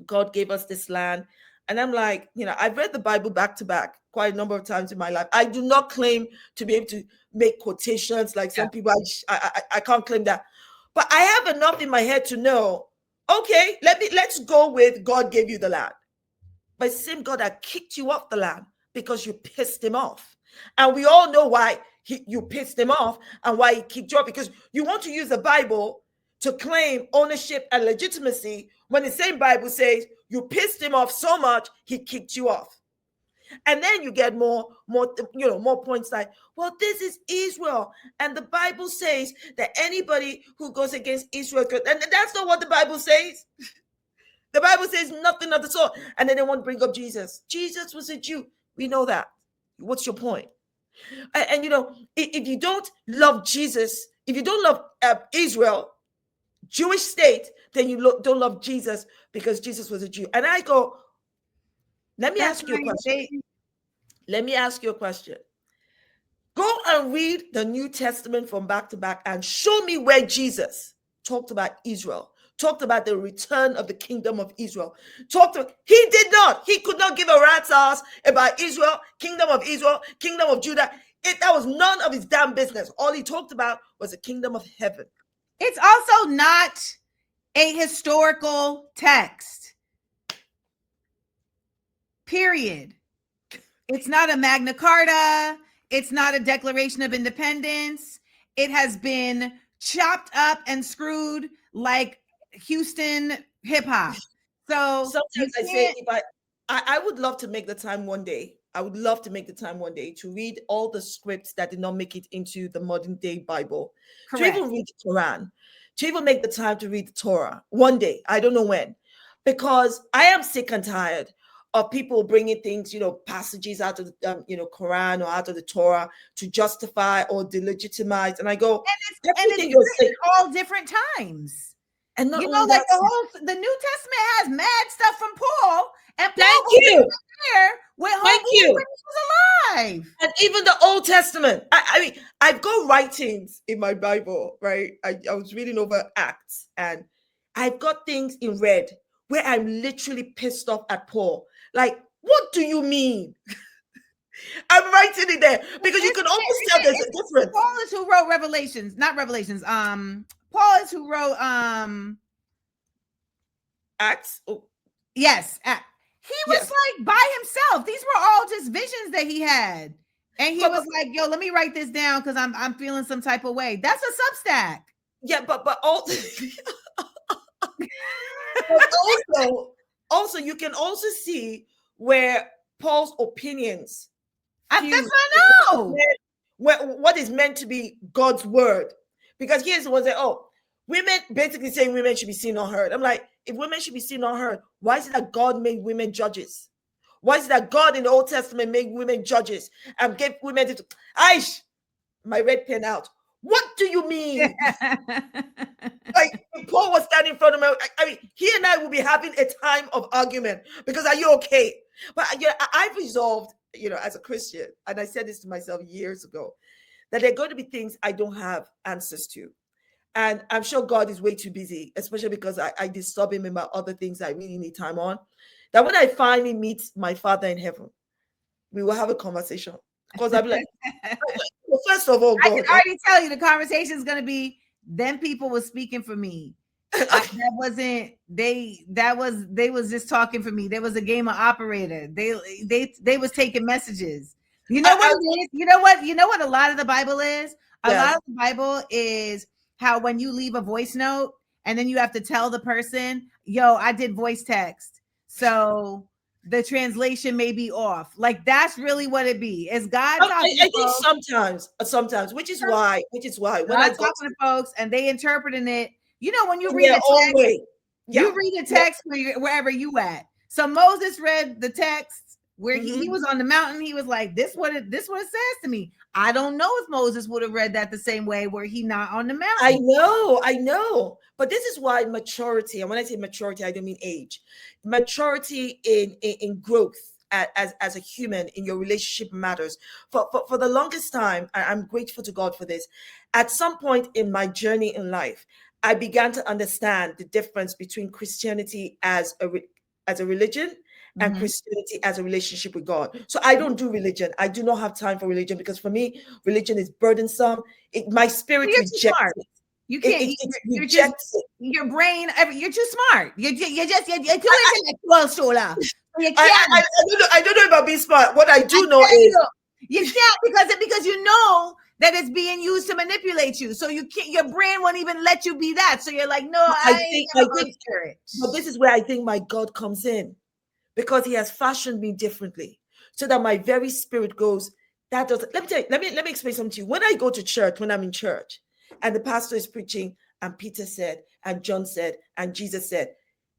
God gave us this land. And I'm like, I've read the Bible back to back quite a number of times in my life. I do not claim to be able to make quotations like some people. I can't claim that. But I have enough in my head to know, okay, let's go with God gave you the land. But same God that kicked you off the land because you pissed him off. And we all know why you pissed him off and why he kicked you off, because you want to use the Bible to claim ownership and legitimacy when the same Bible says you pissed him off so much, he kicked you off. And then you get more points like, well, this is Israel. And the Bible says that anybody who goes against Israel, and that's not what the Bible says. The Bible says nothing of the sort. And then they want to bring up Jesus. Jesus was a Jew. We know that. What's your point? And if you don't love Jesus, if you don't love Israel, Jewish state, then you don't love Jesus because Jesus was a Jew. And I go, let me ask you a question. Let me ask you a question. Go and read the New Testament from back to back and show me where Jesus talked about Israel, talked about the return of the kingdom of Israel. He did not. He could not give a rat's ass about Israel, kingdom of Judah. That was none of his damn business. All he talked about was the kingdom of heaven. It's also not a historical text. Period. It's not a Magna Carta. It's not a Declaration of Independence. It has been chopped up and screwed like Houston hip hop. So sometimes I say, I would love to make the time one day. I would love to make the time one day to read all the scripts that did not make it into the modern day Bible. Correct. To even read the Quran, to even make the time to read the Torah one day. I don't know when, because I am sick and tired of people bringing things, passages out of the, Quran or out of the Torah to justify or delegitimize. And I go, and it's all different times. And not like the New Testament has mad stuff from Paul, and Paul Thank you. There when he was alive. And even the Old Testament. I mean, I've got writings in my Bible, right? I was reading over Acts, and I've got things in red where I'm literally pissed off at Paul. Like, what do you mean? I'm writing it there because you can almost tell there's a difference. Paul is who wrote Revelations, not Revelations. Paul is who wrote Acts. Oh. Yes, he was like by himself. These were all just visions that he had, and he was like, "Yo, let me write this down because I'm feeling some type of way." That's a Substack. Yeah, but also you can also see where Paul's opinions. That's what I know. What is meant to be God's word. Because here's the one that, women basically saying women should be seen or heard. I'm like, if women should be seen or heard, why is it that God made women judges? Why is it that God in the Old Testament made women judges and gave women to Aish, my red pen out. What do you mean? Like, if Paul was standing in front of me, I mean, he and I will be having a time of argument because are you okay? But I've resolved, as a Christian, and I said this to myself years ago, that there are going to be things I don't have answers to. And I'm sure God is way too busy, especially because I disturb him about other things I really need time on. That when I finally meet my Father in heaven, we will have a conversation. Because I'll be like, well, first of all, God, I can already tell you the conversation is going to be, them people was speaking for me. They was just talking for me. There was a game of operator. They was taking messages. You know what it is? You know what a lot of the Bible is? A lot of the Bible is how when you leave a voice note and then you have to tell the person, yo, I did voice text. So the translation may be off. Like, that's really what it be. Is God talking I think sometimes, which is why when I talking to folks and they interpreting it, when you read a text, you read a text wherever you at. So Moses read the text where he was on the mountain. He was like, this what it says to me. I don't know if Moses would have read that the same way where he not on the mountain. I know. But this is why maturity, and when I say maturity, I don't mean age. Maturity in growth as a human in your relationship matters. For the longest time, I'm grateful to God for this. At some point in my journey in life, I began to understand the difference between Christianity as as a religion and Christianity as a relationship with God. So I don't do religion. I do not have time for religion because for me, religion is burdensome. My spirit You're too rejects smart. it. You can't. It You're just rejects it. your brain. You're too smart. You're too intellectual, Shola. You can't. I don't know about being smart. What I do know is you can't because you know that it's being used to manipulate you. So you can't. Your brain won't even let you be that. So you're like, no, I think. But this is where I think my God comes in, because He has fashioned me differently, so that my very spirit goes. That doesn't. Let me tell you. Let me explain something to you. When I go to church, when I'm in church, and the pastor is preaching, and Peter said, and John said, and Jesus said,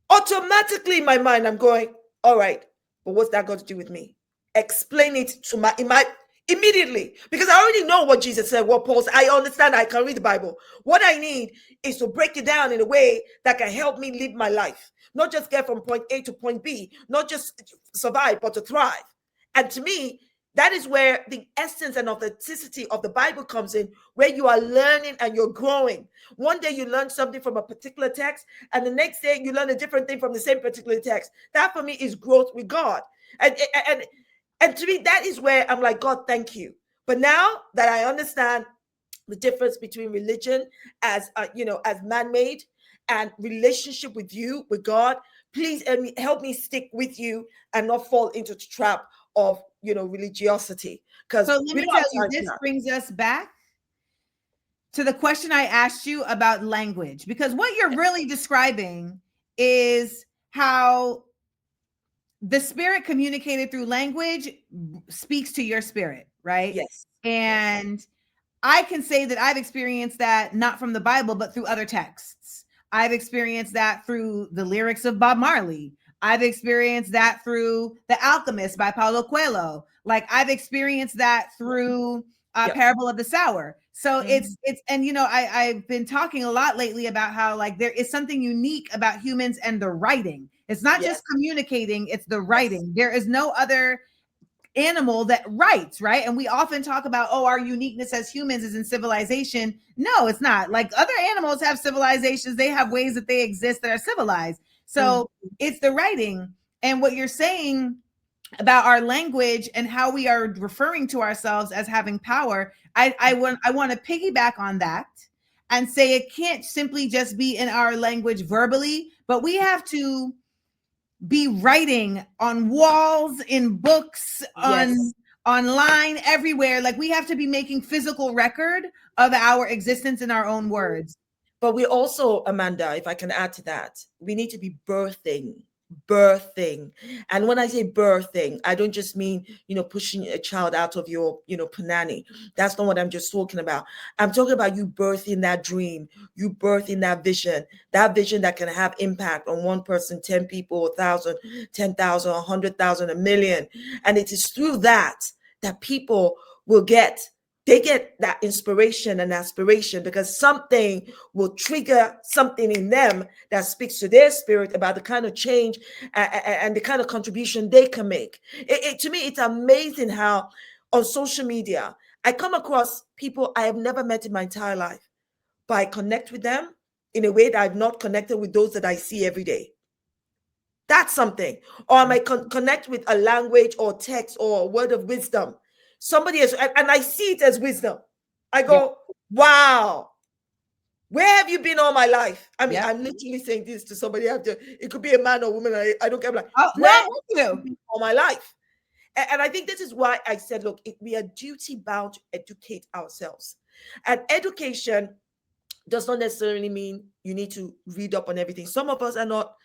automatically in my mind, I'm going, all right, but what's that got to do with me? Explain it to my immediately, because I already know what Jesus said, what Paul said. I understand. I can read the Bible. What I need is to break it down in a way that can help me live my life, not just get from point A to point B, not just survive, but to thrive. And to me, that is where the essence and authenticity of the Bible comes in, where you are learning and you're growing. One day you learn something from a particular text, and the next day you learn a different thing from the same particular text. That for me is growth with God. And to me, that is where I'm like, God, thank you. But now that I understand the difference between religion as as man-made and relationship with you, with God, please help me stick with you and not fall into the trap of religiosity. Because so let me tell you, this brings us back to the question I asked you about language, because what you're really describing is how the spirit communicated through language speaks to your spirit, right? Yes. And I can say that I've experienced that not from the Bible, but through other texts. I've experienced that through the lyrics of Bob Marley. I've experienced that through The Alchemist by Paulo Coelho. Like I've experienced that through Parable of the Sower. So it's and I've been talking a lot lately about how like there is something unique about humans and the writing. It's not just communicating, it's the writing. There is no other animal that writes, right? And we often talk about, our uniqueness as humans is in civilization. No, it's not. Like other animals have civilizations, they have ways that they exist that are civilized. So it's the writing. And what you're saying about our language and how we are referring to ourselves as having power, I want to piggyback on that and say it can't simply just be in our language verbally, but we have to be writing on walls, in books, online, everywhere. Like we have to be making physical record of our existence in our own words. But we also, Amanda, if I can add to that, we need to be birthing. And when I say birthing, I don't just mean, pushing a child out of your, panani. That's not what I'm just talking about. I'm talking about you birthing that dream, you birthing that vision that can have impact on one person, 10 people, 1,000, 10,000, 100,000, a million. And it is through that people will get that inspiration and aspiration, because something will trigger something in them that speaks to their spirit about the kind of change and the kind of contribution they can make. To me, it's amazing how on social media, I come across people I have never met in my entire life, but I connect with them in a way that I've not connected with those that I see every day. That's something. Or I might connect with a language or text or a word of wisdom. Somebody else, and I see it as wisdom. I go, wow, where have you been all my life? I mean, I'm literally saying this to somebody after. It could be a man or woman. I don't care. I'm like, where have you been all my life? And I think this is why I said, look, we are duty bound to educate ourselves. And education does not necessarily mean you need to read up on everything. Some of us are not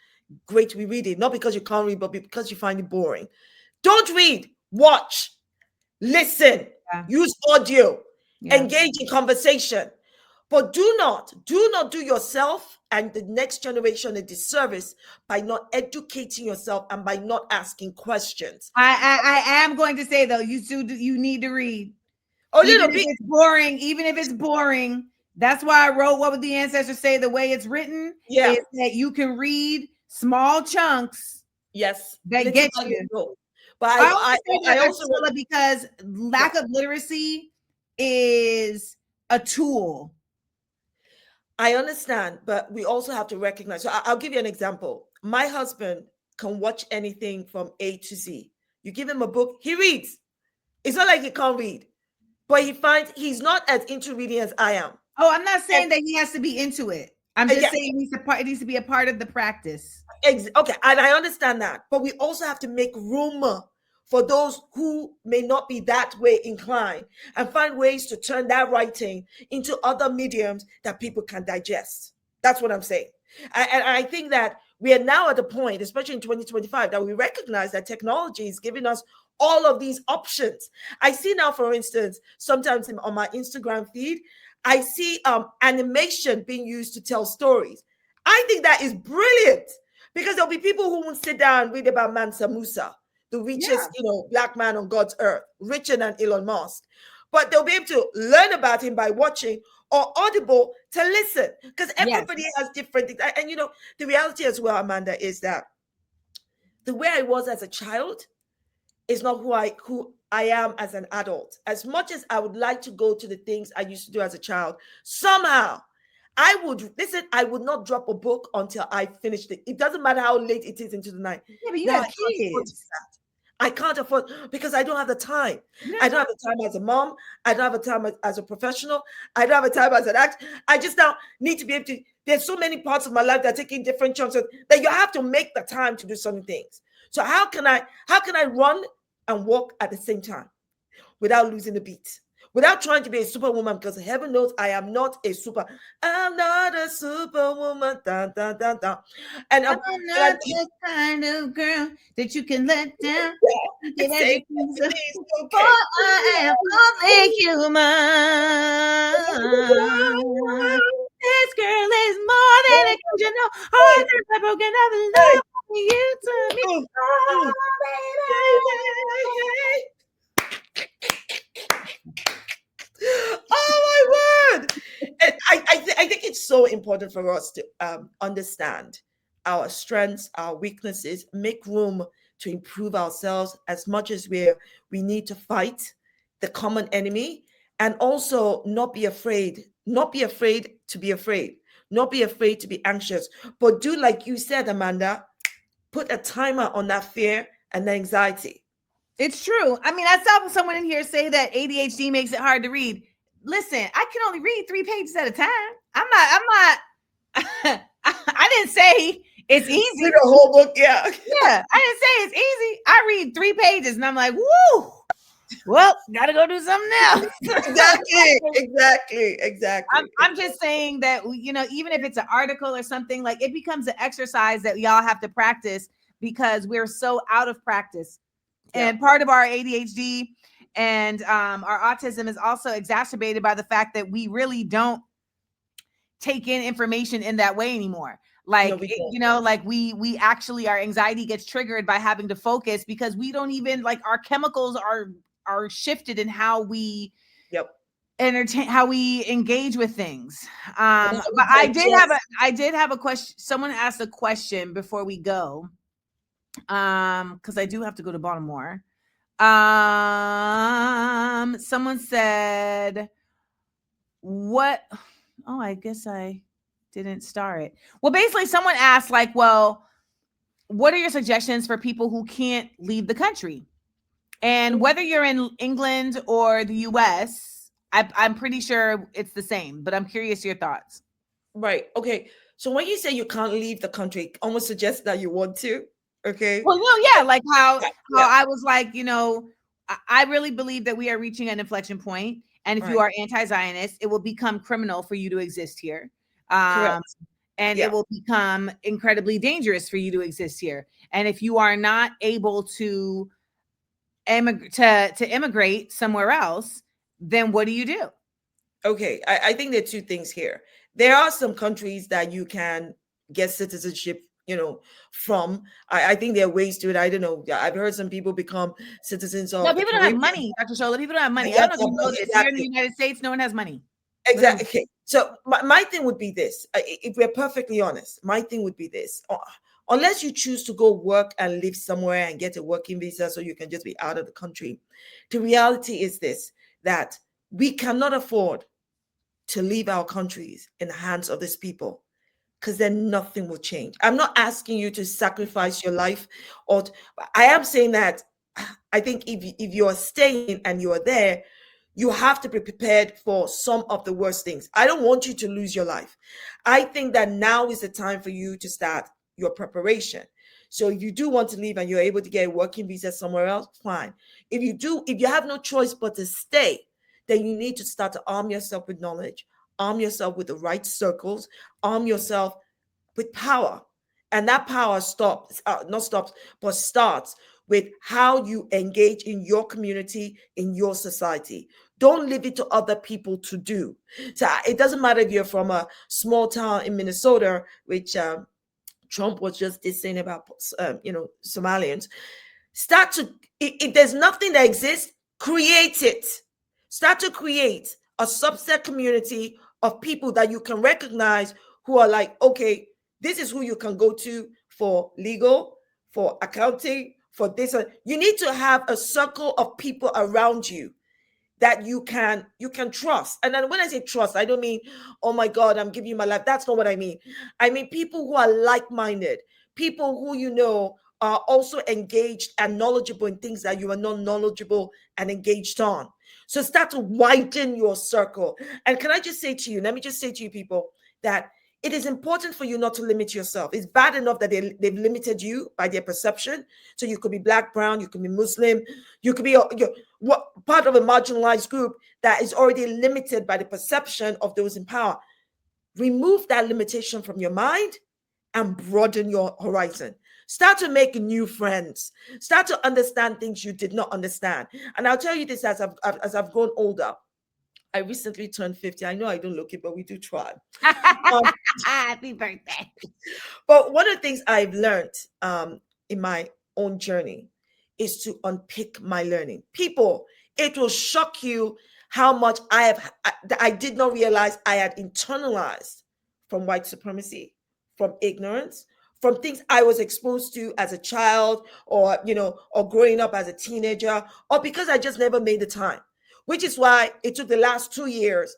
great with reading, not because you can't read, but because you find it boring. Don't read, watch. Listen, use audio, engage in conversation, but do not do yourself and the next generation a disservice by not educating yourself and by not asking questions. I am going to say though, you need to read. Even if it's boring, that's why I wrote What Would the Ancestors Say? The way it's written is that you can read small chunks. Yes, that get you. But I also because lack of literacy is a tool. I understand, but we also have to recognize. So I'll give you an example. My husband can watch anything from A to Z. You give him a book, he reads. It's not like he can't read, but he finds he's not as into reading as I am. Oh, I'm not saying that he has to be into it. I'm just Yeah. saying it needs to be a part of the practice. Okay, and I understand that, but we also have to make room for those who may not be that way inclined and find ways to turn that writing into other mediums that people can digest. That's what I'm saying. And I think that we are now at the point, especially in 2025, that we recognize that technology is giving us all of these options. I see now, for instance, sometimes on my Instagram feed, I see animation being used to tell stories. I think that is brilliant because there'll be people who won't sit down and read about Mansa Musa, the richest, black man on God's earth, richer than Elon Musk. But they'll be able to learn about him by watching or Audible to listen because everybody has different things. And the reality as well, Amanda, is that the way I was as a child is not who I am as an adult. As much as I would like to go to the things I used to do as a child, somehow I would not drop a book until I finished it. It doesn't matter how late it is into the night. Yeah, but you have kids. I can't afford because I don't have the time. I don't have the time as a mom. I don't have the time as a professional. I don't have the time as an actor. I just now need to be able to. There's so many parts of my life that are taking different chunks that you have to make the time to do certain things. So how can I run and walk at the same time without losing the beat? Without trying to be a superwoman, because heaven knows I'm not a superwoman. Dun, dun, dun, dun. And I'm not the kind of girl that you can let down. I am only human. This girl is more than a girl, you know. Hearts are broken of love you to me. Oh my word! And I think it's so important for us to understand our strengths, our weaknesses, make room to improve ourselves as much as we need to fight the common enemy, and also not be afraid to be afraid, not be afraid to be anxious, but do like you said, Amanda, put a timer on that fear and anxiety. It's true. I mean, I saw someone in here say that ADHD makes it hard to read. Listen, I can only read 3 pages at a time. I'm not I didn't say it's easy. Read a whole book, yeah. Yeah, I didn't say it's easy. I read 3 pages and I'm like, woo. Well, gotta go do something else. Exactly. I'm just saying that, even if it's an article or something, like it becomes an exercise that y'all have to practice because we're so out of practice. Yeah. And part of our ADHD and our autism is also exacerbated by the fact that we really don't take in information in that way anymore. Like, we actually, our anxiety gets triggered by having to focus because we don't even our chemicals are shifted in how we entertain, how we engage with things. But I did have a question. Someone asked a question before we go. Because I do have to go to Baltimore. Someone said, what? Oh, I guess I didn't start it. Well, basically someone asked what are your suggestions for people who can't leave the country? And whether you're in England or the US, I'm pretty sure it's the same, but I'm curious your thoughts. Right. Okay. So when you say you can't leave the country, it almost suggests that you want to. Okay. Well, like how I was like, I really believe that we are reaching an inflection point. And if you are anti-Zionist, it will become criminal for you to exist here. And it will become incredibly dangerous for you to exist here. And if you are not able to immigrate somewhere else, then what do you do? Okay. I think there are 2 things here. There are some countries that you can get citizenship from. I think there are ways to it. I don't know. I've heard some people become citizens of. No, people don't have money, Dr. Shola. People don't have money. I don't know if you know this. Here in the United States, no one has money. Exactly. Okay. So my thing would be this. If we're perfectly honest, my thing would be this. Unless you choose to go work and live somewhere and get a working visa so you can just be out of the country, the reality is this, that we cannot afford to leave our countries in the hands of these people because then nothing will change. I'm not asking you to sacrifice your life, I am saying that I think if you are staying and you are there, you have to be prepared for some of the worst things. I don't want you to lose your life. I think that now is the time for you to start your preparation. So if you do want to leave and you're able to get a working visa somewhere else, fine. If you have no choice but to stay, then you need to start to arm yourself with knowledge, arm yourself with the right circles, arm yourself with power. And that power not stops, but starts with how you engage in your community, in your society. Don't leave it to other people to do. So it doesn't matter if you're from a small town in Minnesota, which Trump was just saying about, Somalians. Start to, if there's nothing that exists, create it. Start to create a subset community of people that you can recognize who are like, okay, this is who you can go to for legal, for accounting, for this. You need to have a circle of people around you that you can trust. And then when I say trust, I don't mean, oh my God, I'm giving you my life. That's not what I mean. I mean people who are like-minded, people who are also engaged and knowledgeable in things that you are not knowledgeable and engaged on. So start to widen your circle. And can I just say to you, let me just say to you people, that it is important for you not to limit yourself. It's bad enough that they've limited you by their perception. So you could be Black, brown, you could be Muslim, you could be part of a marginalized group that is already limited by the perception of those in power. Remove that limitation from your mind and broaden your horizon. Start to make new friends. Start to understand things you did not understand. And I'll tell you this, as I've grown older. I recently turned 50. I know I don't look it, but we do try. Happy birthday. But one of the things I've learned in my own journey is to unpick my learning. People, it will shock you how much I did not realize I had internalized from white supremacy, from ignorance, from things I was exposed to as a child, or growing up as a teenager, or because I just never made the time. Which is why it took the last 2 years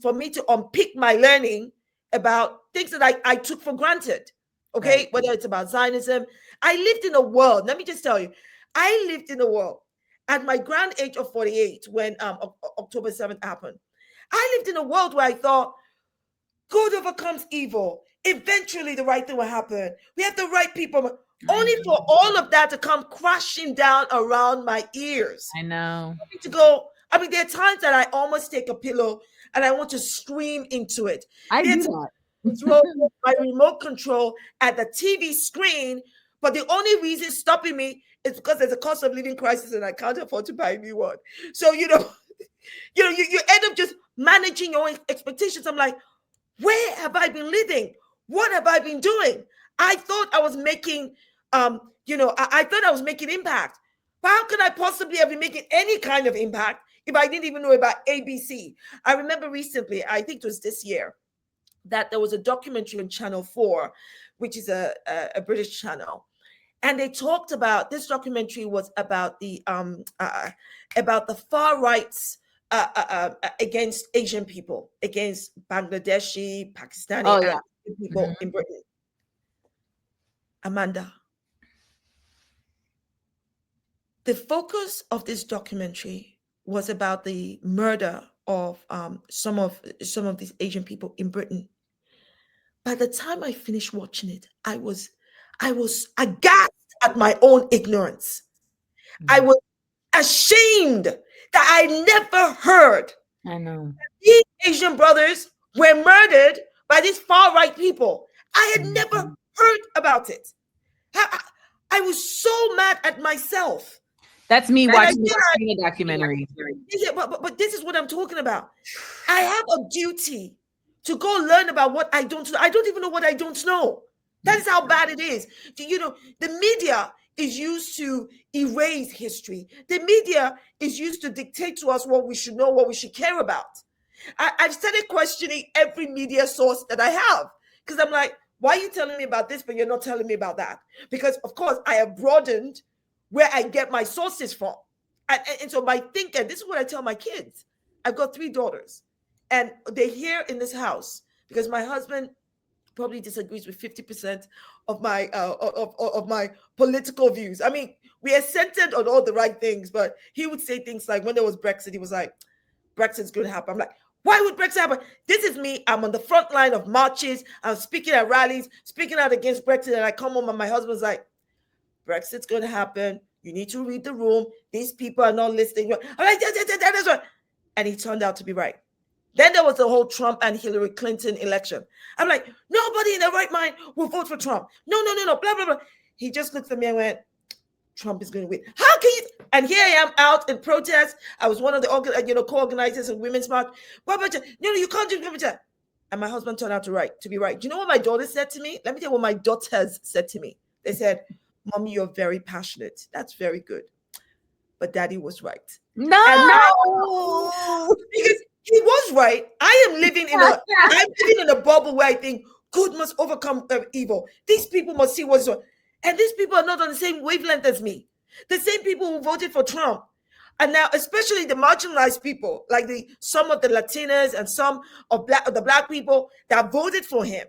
for me to unpick my learning about things that I took for granted. Okay, right. Whether it's about Zionism. I lived in a world, let me just tell you, I lived in a world at my grand age of 48 when October 7th happened. I lived in a world where I thought good overcomes evil. Eventually the right thing will happen. We have the right people. Only for all of that to come crashing down around my ears. I know. To go, I mean, there are times that I almost take a pillow and I want to scream into it. I do that. Throw my remote control at the TV screen, but the only reason stopping me is because there's a cost of living crisis and I can't afford to buy a new one. So you end up just managing your own expectations. I'm like, where have I been living? What have I been doing? I thought I was making, I thought I was making impact. But how could I possibly have been making any kind of impact if I didn't even know about ABC? I remember recently, I think it was this year, that there was a documentary on Channel 4, which is a British channel. And they talked about, this documentary was about the far rights against Asian people, against Bangladeshi, Pakistani people in Britain. Amanda, the focus of this documentary was about the murder of some of these Asian people in Britain. By the time I finished watching it, I was aghast at my own ignorance. I was ashamed that I never heard. I know. These Asian brothers were murdered by these far-right people. I had never heard about it. I was so mad at myself. That's me watching the documentary. But this is what I'm talking about. I have a duty to go learn about what I don't know. I don't even know what I don't know. That is how bad it is. The media is used to erase history. The media is used to dictate to us what we should know, what we should care about. I've started questioning every media source that I have, because I'm like, why are you telling me about this, but you're not telling me about that? Because, of course, I have broadened where I get my sources from. And so my thinking, this is what I tell my kids. I've got 3 daughters, and they're here in this house because my husband probably disagrees with 50% of my political views. I mean, we are centered on all the right things, but he would say things like, when there was Brexit, he was like, Brexit's going to happen. I'm like, why would Brexit happen? This is me. I'm on the front line of marches. I'm speaking at rallies, speaking out against Brexit. And I come home and my husband's like, Brexit's going to happen. You need to read the room. These people are not listening. I'm like, that is right. And he turned out to be right. Then there was the whole Trump and Hillary Clinton election. I'm like, nobody in their right mind will vote for Trump. No, blah, blah, blah. He just looked at me and went, Trump is going to win. How can you? And here I am out in protest. I was one of the co-organizers of Women's March. No, you can't do it. And my husband turned out to be right. Do you know what my daughter said to me? Let me tell you what my daughters said to me. They said, Mommy, you're very passionate. That's very good. But Daddy was right. No, because he was right. I'm living in a bubble where I think good must overcome evil. These people must see what's wrong. And these people are not on the same wavelength as me. The same people who voted for Trump. And now, especially the marginalized people, like some of the Latinas and some of the black people that voted for him,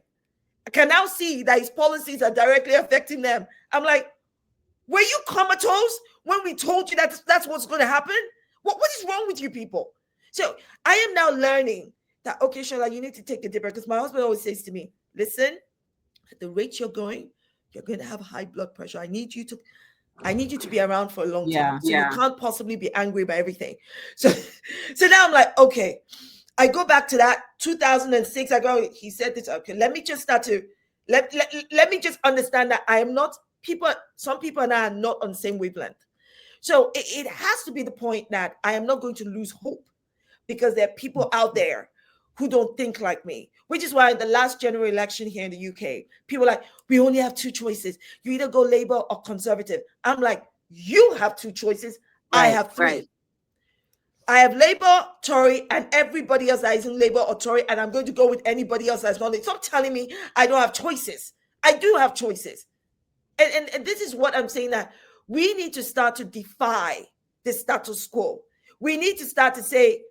can now see that his policies are directly affecting them. I'm like, were you comatose when we told you that that's what's going to happen? What is wrong with you people? So I am now learning that, okay, Shola, you need to take a deep breath. Because my husband always says to me, listen, at the rate you're going to have high blood pressure. I need you to be around for a long time. So you can't possibly be angry by everything. So now I'm like, okay. I go back to that 2006. He said this. Okay, let me just start to let me just understand that I am not some people and I are not on the same wavelength. So it has to be the point that I am not going to lose hope because there are people out there who don't think like me, which is why in the last general election here in the UK, people are like, we only have two choices. You either go Labour or Conservative. I'm like, you have two choices. Right, I have three. Right. I have Labour, Tory, and everybody else that is in Labour or Tory, and I'm going to go with anybody else that's not. Stop telling me I don't have choices. I do have choices. And this is what I'm saying, that we need to start to defy the status quo. We need to start to say,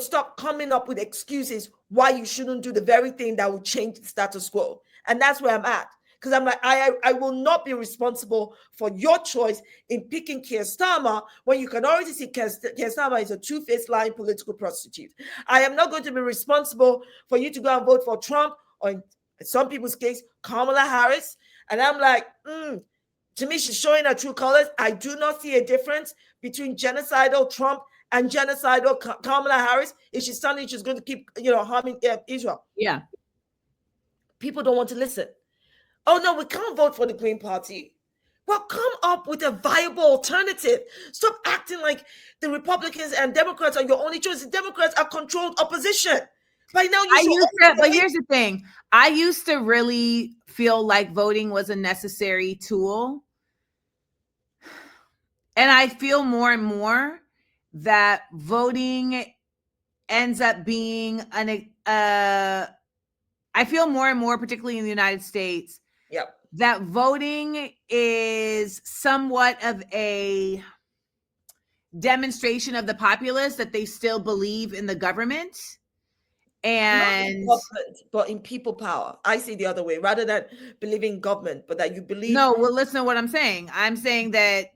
stop coming up with excuses why you shouldn't do the very thing that will change the status quo. And that's where I'm at. Because I'm like, I will not be responsible for your choice in picking Keir Starmer when you can already see Keir Starmer is a two-faced lying political prostitute. I am not going to be responsible for you to go and vote for Trump or, in some people's case, Kamala Harris. And I'm like, to me, she's showing her true colors. I do not see a difference between genocidal Trump and genocidal Kamala Harris. If she's telling she's going to keep, harming Israel. Yeah. People don't want to listen. Oh, no, we can't vote for the Green Party. Well, come up with a viable alternative. Stop acting like the Republicans and Democrats are your only choice. The Democrats are controlled opposition. By now, but here's the thing. I used to really feel like voting was a necessary tool. And I feel more and more that voting ends up being I feel more and more, particularly in the United States, that voting is somewhat of a demonstration of the populace that they still believe in the government. And but in people power. I see the other way, rather than believing in government, but that you believe. No, well, listen to what I'm saying. I'm saying that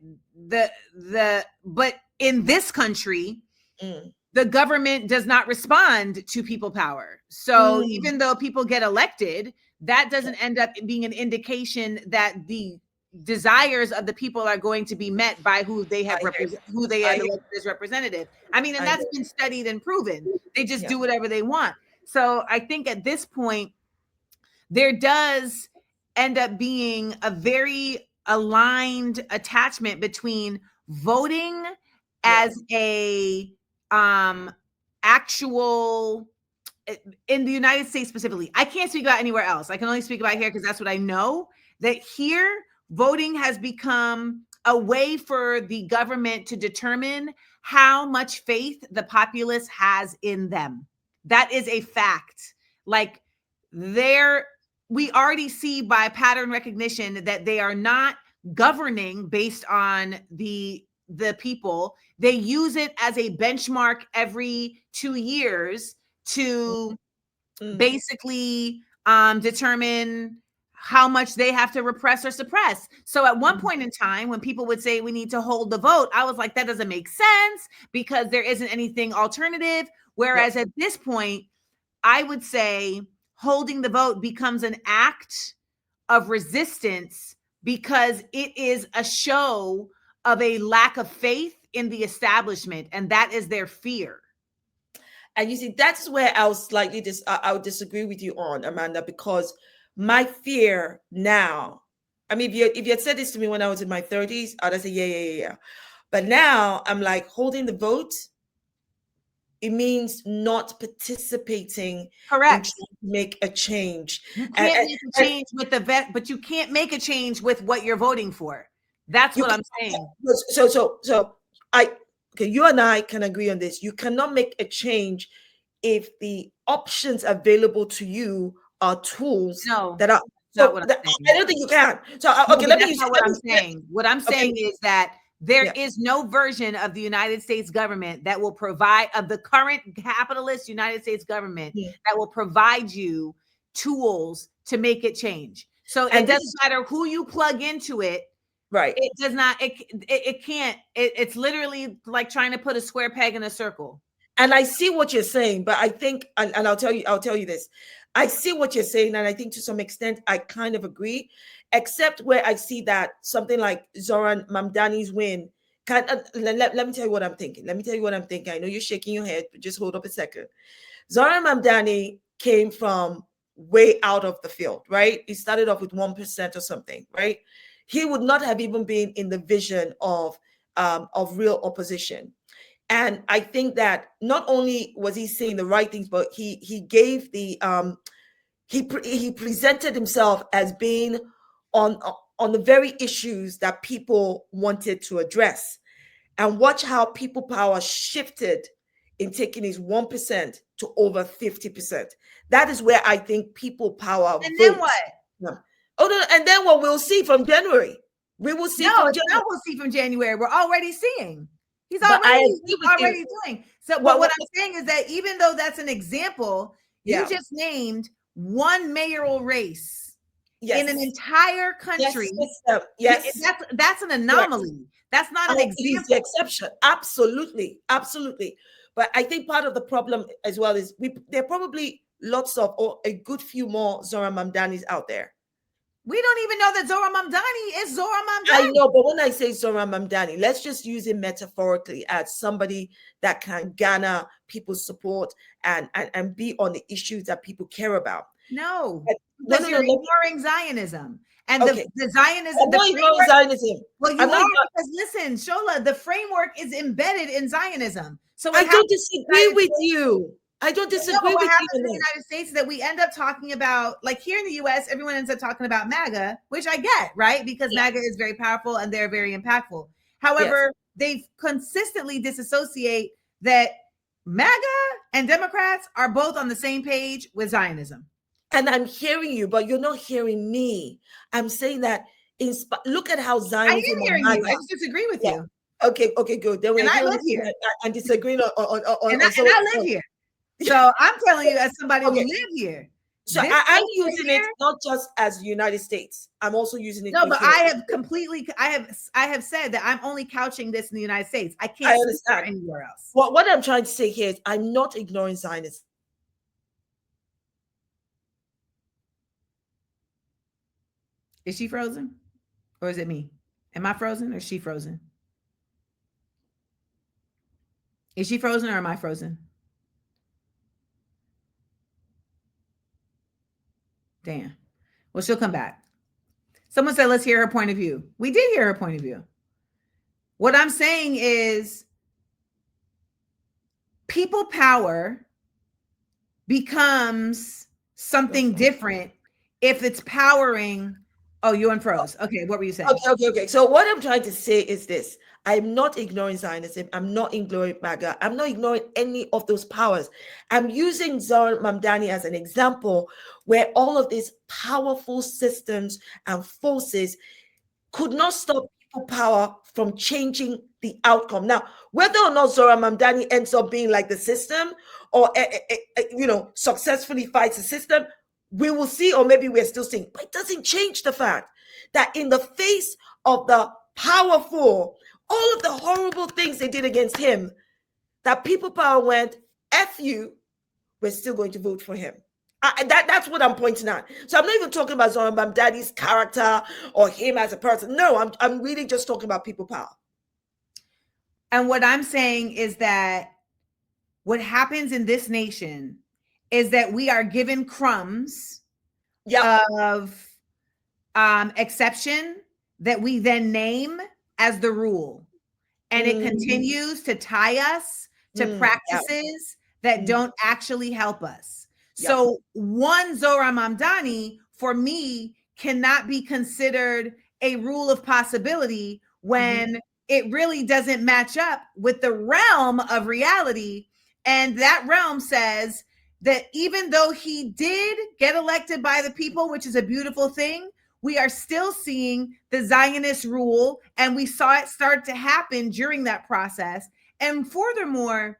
but in this country, the government does not respond to people power. So even though people get elected, that doesn't end up being an indication that the desires of the people are going to be met by who they have elected as representative. I mean, and that's been studied and proven. They just do whatever they want. So I think at this point, there does end up being a very aligned attachment between voting as a actual, in the United States specifically. I can't speak about anywhere else. I can only speak about here because that's what I know. That here, voting has become a way for the government to determine how much faith the populace has in them. That is a fact. Like, we already see by pattern recognition that they are not governing based on the people. They use it as a benchmark every 2 years to basically determine how much they have to repress or suppress. So at one point in time, when people would say we need to hold the vote, I was like, that doesn't make sense because there isn't anything alternative. Whereas at this point, I would say holding the vote becomes an act of resistance because it is a show of a lack of faith in the establishment, and that is their fear. And you see, that's where I was slightly I would disagree with you on, Amanda, because my fear now, I mean, if you had said this to me when I was in my 30s, I'd have said, yeah. But now I'm like, holding the vote, it means not participating. Correct. In trying to make a change. You can't make a change with the vet, but you can't make a change with what you're voting for. That's what I'm saying. So you and I can agree on this. You cannot make a change if the options available to you are tools that are. Not what I'm saying. I don't think you can. So okay, that's not what I'm saying. What I'm saying is that there is no version of the United States government that will provide of the current capitalist United States government that will provide you tools to make it change. So it doesn't matter who you plug into it. Right. It does not, it can't, it's literally like trying to put a square peg in a circle. And I see what you're saying, but I think, and I'll tell you this. I see what you're saying, and I think to some extent I kind of agree, except where I see that something like Zoran Mamdani's win. Let me tell you what I'm thinking. I know you're shaking your head, but just hold up a second. Zoran Mamdani came from way out of the field, right? He started off with 1% or something, right? He would not have even been in the vision of real opposition. And I think that not only was he saying the right things, but he gave the he presented himself as being on the very issues that people wanted to address. And watch how people power shifted in taking his 1% to over 50%. That is where I think people power. And then what? No. Oh no! And then what we'll see from January, we will see. No, it's not we'll see from January. We're already seeing. He's already doing. So, but what I'm saying is that even though that's an example, you just named one mayoral race in an entire country. Yes. That's an anomaly. Correct. That's not an example. It's the exception. Absolutely. But I think part of the problem as well is there are probably lots of or a good few more Zoran Mamdanis out there. We don't even know that Zoran Mamdani is Zoran Mamdani. I know, but when I say Zoran Mamdani, let's just use it metaphorically as somebody that can garner people's support and be on the issues that people care about. No, because you're ignoring Zionism. And the Zionism. I'm not ignoring Zionism. Well, you are because listen, Shola, the framework is embedded in Zionism. So I don't disagree with you. I don't disagree with what happens in the United States is that we end up talking about, like here in the US, everyone ends up talking about MAGA, which I get, right? Because MAGA is very powerful and they're very impactful. However, they consistently disassociate that MAGA and Democrats are both on the same page with Zionism. And I'm hearing you, but you're not hearing me. I'm saying that look at how Zionism. I am hearing you. I just disagree with you. Okay, good. Then I live here. I'm disagreeing on and I live here. So I'm telling you, as somebody who live here. So I'm using it not just as the United States. I'm also using it. No, but I have said that I'm only couching this in the United States. I can't see it anywhere else. Well, what I'm trying to say here is I'm not ignoring Zionism. Is she frozen? Or is it me? Am I frozen or is she frozen? Is she frozen or am I frozen? Damn. Well, she'll come back. Someone said, let's hear her point of view. We did hear her point of view. What I'm saying is people power becomes something different if it's powering. Oh, you unfroze. Okay, what were you saying? Okay. So what I'm trying to say is this. I'm not ignoring Zionism. I'm not ignoring MAGA. I'm not ignoring any of those powers. I'm using Zoran Mamdani as an example where all of these powerful systems and forces could not stop people power from changing the outcome. Now, whether or not Zoran Mamdani ends up being like the system or, successfully fights the system, we will see, or maybe we're still seeing, but it doesn't change the fact that in the face of the powerful, all of the horrible things they did against him, that people power went, F you, we're still going to vote for him. That's what I'm pointing at. So I'm not even talking about Zoran Daddy's character or him as a person. No, I'm really just talking about people power. And what I'm saying is that what happens in this nation is that we are given crumbs of exception that we then name as the rule. And it continues to tie us to practices that don't actually help us. So one Zohar Mamdani, for me, cannot be considered a rule of possibility when it really doesn't match up with the realm of reality. And that realm says that even though he did get elected by the people, which is a beautiful thing, we are still seeing the Zionist rule, and we saw it start to happen during that process. And furthermore,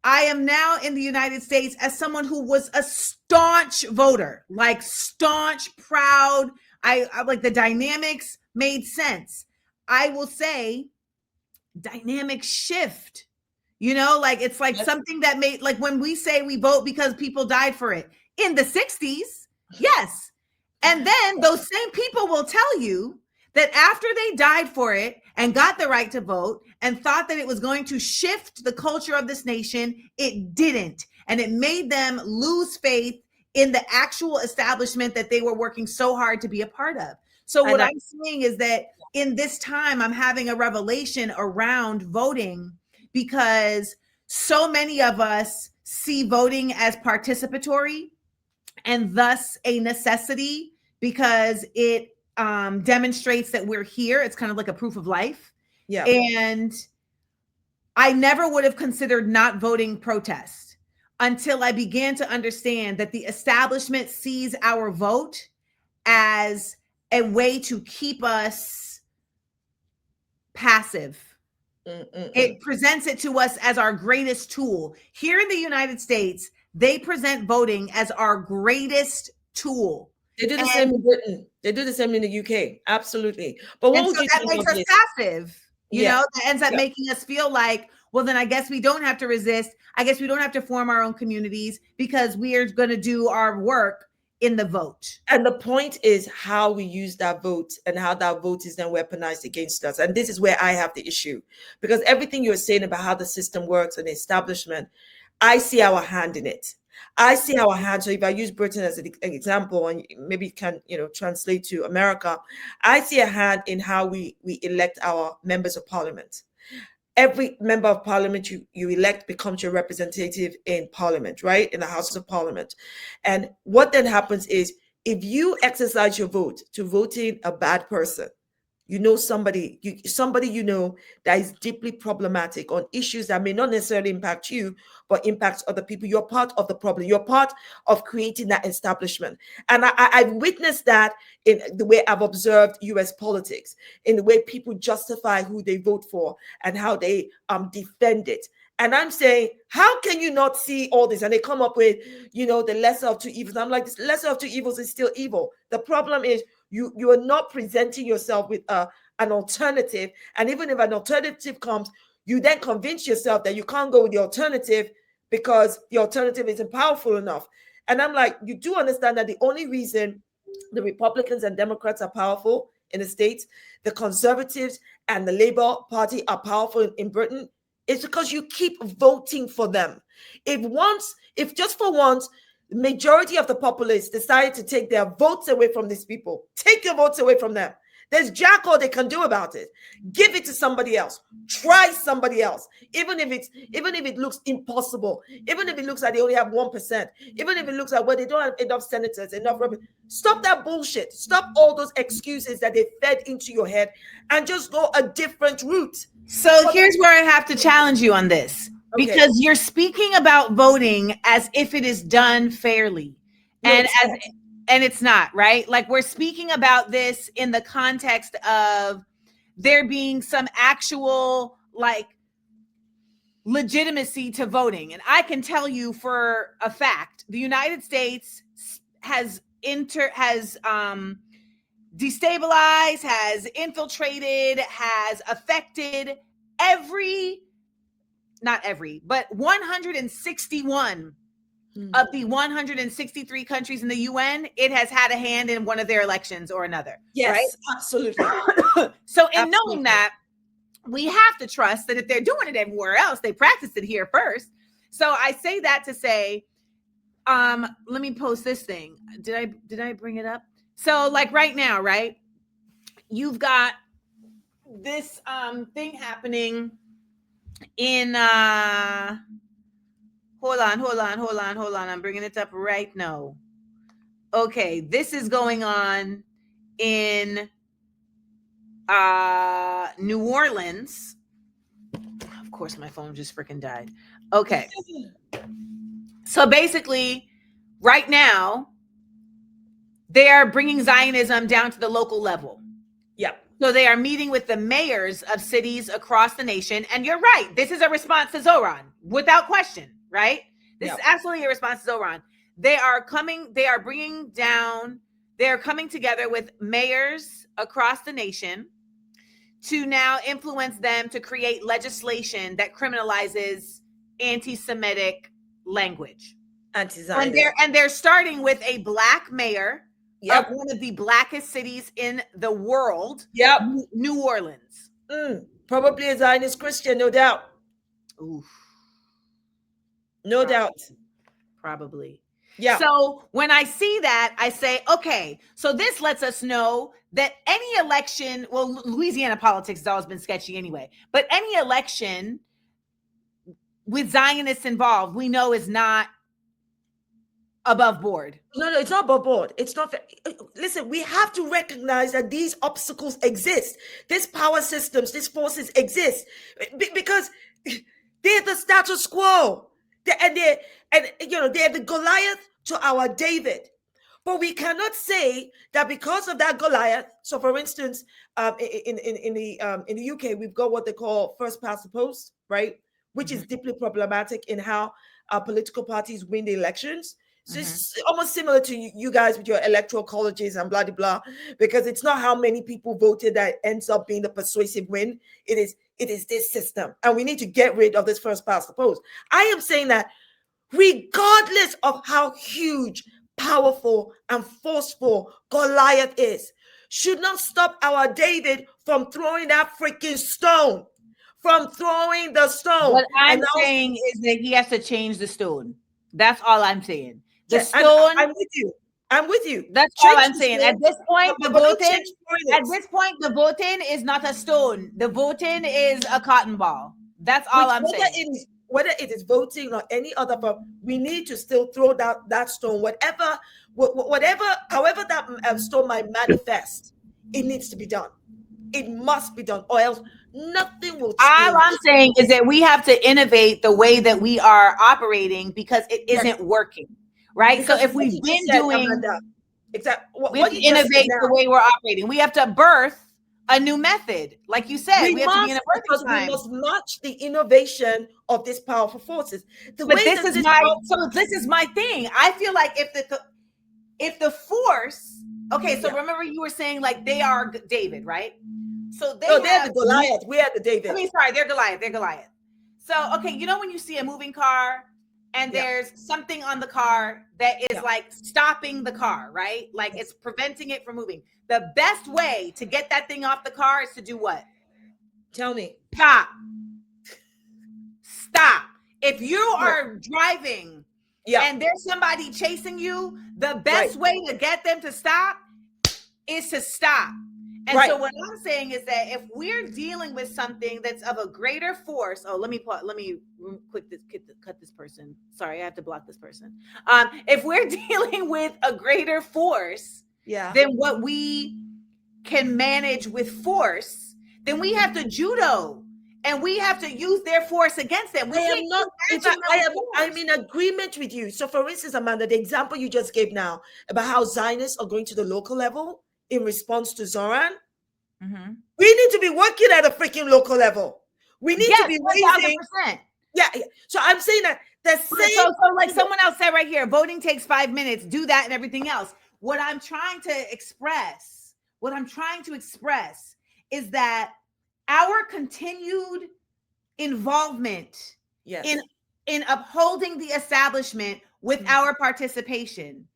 I am now in the United States as someone who was a staunch voter, like staunch, proud. I like the dynamics made sense. I will say dynamics shift, like it's like something that made, like when we say we vote because people died for it in the 60s. Yes. And then those same people will tell you that after they died for it and got the right to vote and thought that it was going to shift the culture of this nation, it didn't. And it made them lose faith in the actual establishment that they were working so hard to be a part of. So what I'm saying is that in this time, I'm having a revelation around voting, because so many of us see voting as participatory and thus a necessity, because it demonstrates that we're here. It's kind of like a proof of life. Yeah. And I never would have considered not voting protest until I began to understand that the establishment sees our vote as a way to keep us passive. It presents it to us as our greatest tool. Here in the United States, they present voting as our greatest tool. They do the same in Britain. They do the same in the UK. Absolutely. But what would you think makes us passive? That ends up making us feel like, well, then I guess we don't have to resist. I guess we don't have to form our own communities because we are going to do our work in the vote. And the point is how we use that vote and how that vote is then weaponized against us. And this is where I have the issue, because everything you're saying about how the system works and the establishment, I see our hand in it. I see our hand. So if I use Britain as an example, and maybe it can, translate to America, I see a hand in how we elect our members of parliament. Every member of parliament you elect becomes your representative in parliament, right? In the Houses of Parliament. And what then happens is, if you exercise your vote to vote in a bad person, somebody that is deeply problematic on issues that may not necessarily impact you, but impacts other people, you're part of the problem. You're part of creating that establishment. And I've witnessed that in the way I've observed US politics, in the way people justify who they vote for and how they defend it. And I'm saying, how can you not see all this? And they come up with, the lesser of two evils. I'm like, this lesser of two evils is still evil. The problem is you are not presenting yourself with an alternative. And even if an alternative comes, you then convince yourself that you can't go with the alternative because the alternative isn't powerful enough. And I'm like, you do understand that the only reason the Republicans and Democrats are powerful in the States, the Conservatives and the Labour Party are powerful in Britain, is because you keep voting for them. If just for once, the majority of the populace decided to take their votes away from these people, take your votes away from them, there's jack all they can do about it. Give it to somebody else. Try somebody else. Even if it looks impossible, even if it looks like they only have 1%, even if it looks like, well, they don't have enough senators, enough. Stop that bullshit. Stop all those excuses that they fed into your head and just go a different route. So here's where I have to challenge you on this. Okay. Because you're speaking about voting as if it is done fairly. And it's not, right? Like, we're speaking about this in the context of there being some actual legitimacy to voting. And I can tell you for a fact, the United States has destabilized, has infiltrated, has affected but 161 of the 163 countries in the UN. It has had a hand in one of their elections or another. Yes, right? absolutely. So in knowing that, we have to trust that if they're doing it everywhere else, they practiced it here first. So I say that to say, let me post this thing. Did I bring it up? So like right now, right? You've got this thing happening in hold on. I'm bringing it up right now. Okay, this is going on in New Orleans. Of course, my phone just freaking died. Okay. So basically, right now, they are bringing Zionism down to the local level. Yep. So they are meeting with the mayors of cities across the nation. And you're right. This is a response to Zoran, without question, right? This is absolutely a response to Zoran. They are coming together with mayors across the nation to now influence them to create legislation that criminalizes anti-Semitic language. Anti-Zionist. And they're starting with a black mayor of one of the blackest cities in the world. Yep. New Orleans. Probably a Zionist Christian, no doubt. Oof. No doubt. Probably. Yeah. So when I see that, I say, okay, so this lets us know that any election, well, Louisiana politics has always been sketchy anyway, but any election with Zionists involved, we know is not above board. No, it's not above board. It's not fair. Listen, we have to recognize that these obstacles exist. These power systems, these forces exist because they're the status quo. They're the Goliath to our David. But we cannot say that because of that Goliath. So, for instance, in the UK, we've got what they call first past the post, right? Which is deeply problematic in how our political parties win the elections. So it's almost similar to you guys with your electoral colleges and blah, blah, blah, because it's not how many people voted that ends up being the persuasive win. It is this system. And we need to get rid of this first past the post. I am saying that regardless of how huge, powerful, and forceful Goliath is, should not stop our David from throwing that freaking stone. From throwing the stone. What I'm saying is that he has to change the stone. That's all I'm saying. The stone. I'm with you. That's all I'm saying. At this point, the voting is not a stone. The voting is a cotton ball. That's all I'm saying. Whether it is voting or any other, but we need to still throw that stone. However that stone might manifest, it needs to be done. It must be done, or else nothing will change. All I'm saying is that we have to innovate the way that we are operating because it isn't working. Right. Because so if we've been doing we have to innovate the way we're operating. We have to birth a new method. Like you said, we have to be in a birthing time. We must match the innovation of these powerful forces. This is my thing. I feel like if the force, okay, so remember you were saying like they are David, right? So they're the Goliath. We are the David. They're Goliath. They're Goliath. So okay, you know when you see a moving car and there's something on the car that is like stopping the car, right? Like it's preventing it from moving. The best way to get that thing off the car is to do what? Tell me. Stop. If you are driving and there's somebody chasing you, the best way to get them to stop is to stop. And so what I'm saying is that if we're dealing with something that's of a greater force, let me cut this person. Sorry, I have to block this person. If we're dealing with a greater force than what we can manage with force, then we have to judo and we have to use their force against them. I'm in agreement with you. So for instance, Amanda, the example you just gave now about how Zionists are going to the local level in response to Zoran, we need to be working at a freaking local level. We need to be raising. 100%. Yeah. So I'm saying that the same. So like someone else said right here, voting takes 5 minutes. Do that and everything else. what I'm trying to express is that our continued involvement in upholding the establishment with our participation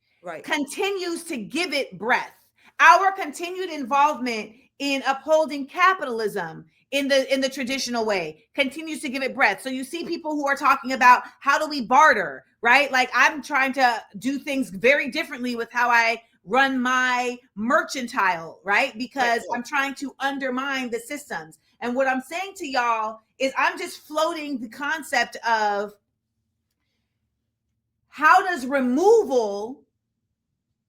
continues to give it breath. Our continued involvement in upholding capitalism in the traditional way continues to give it breath. So you see people who are talking about how do we barter, right? Like I'm trying to do things very differently with how I run my mercantile, right? Because I'm trying to undermine the systems. And what I'm saying to y'all is I'm just floating the concept of how does removal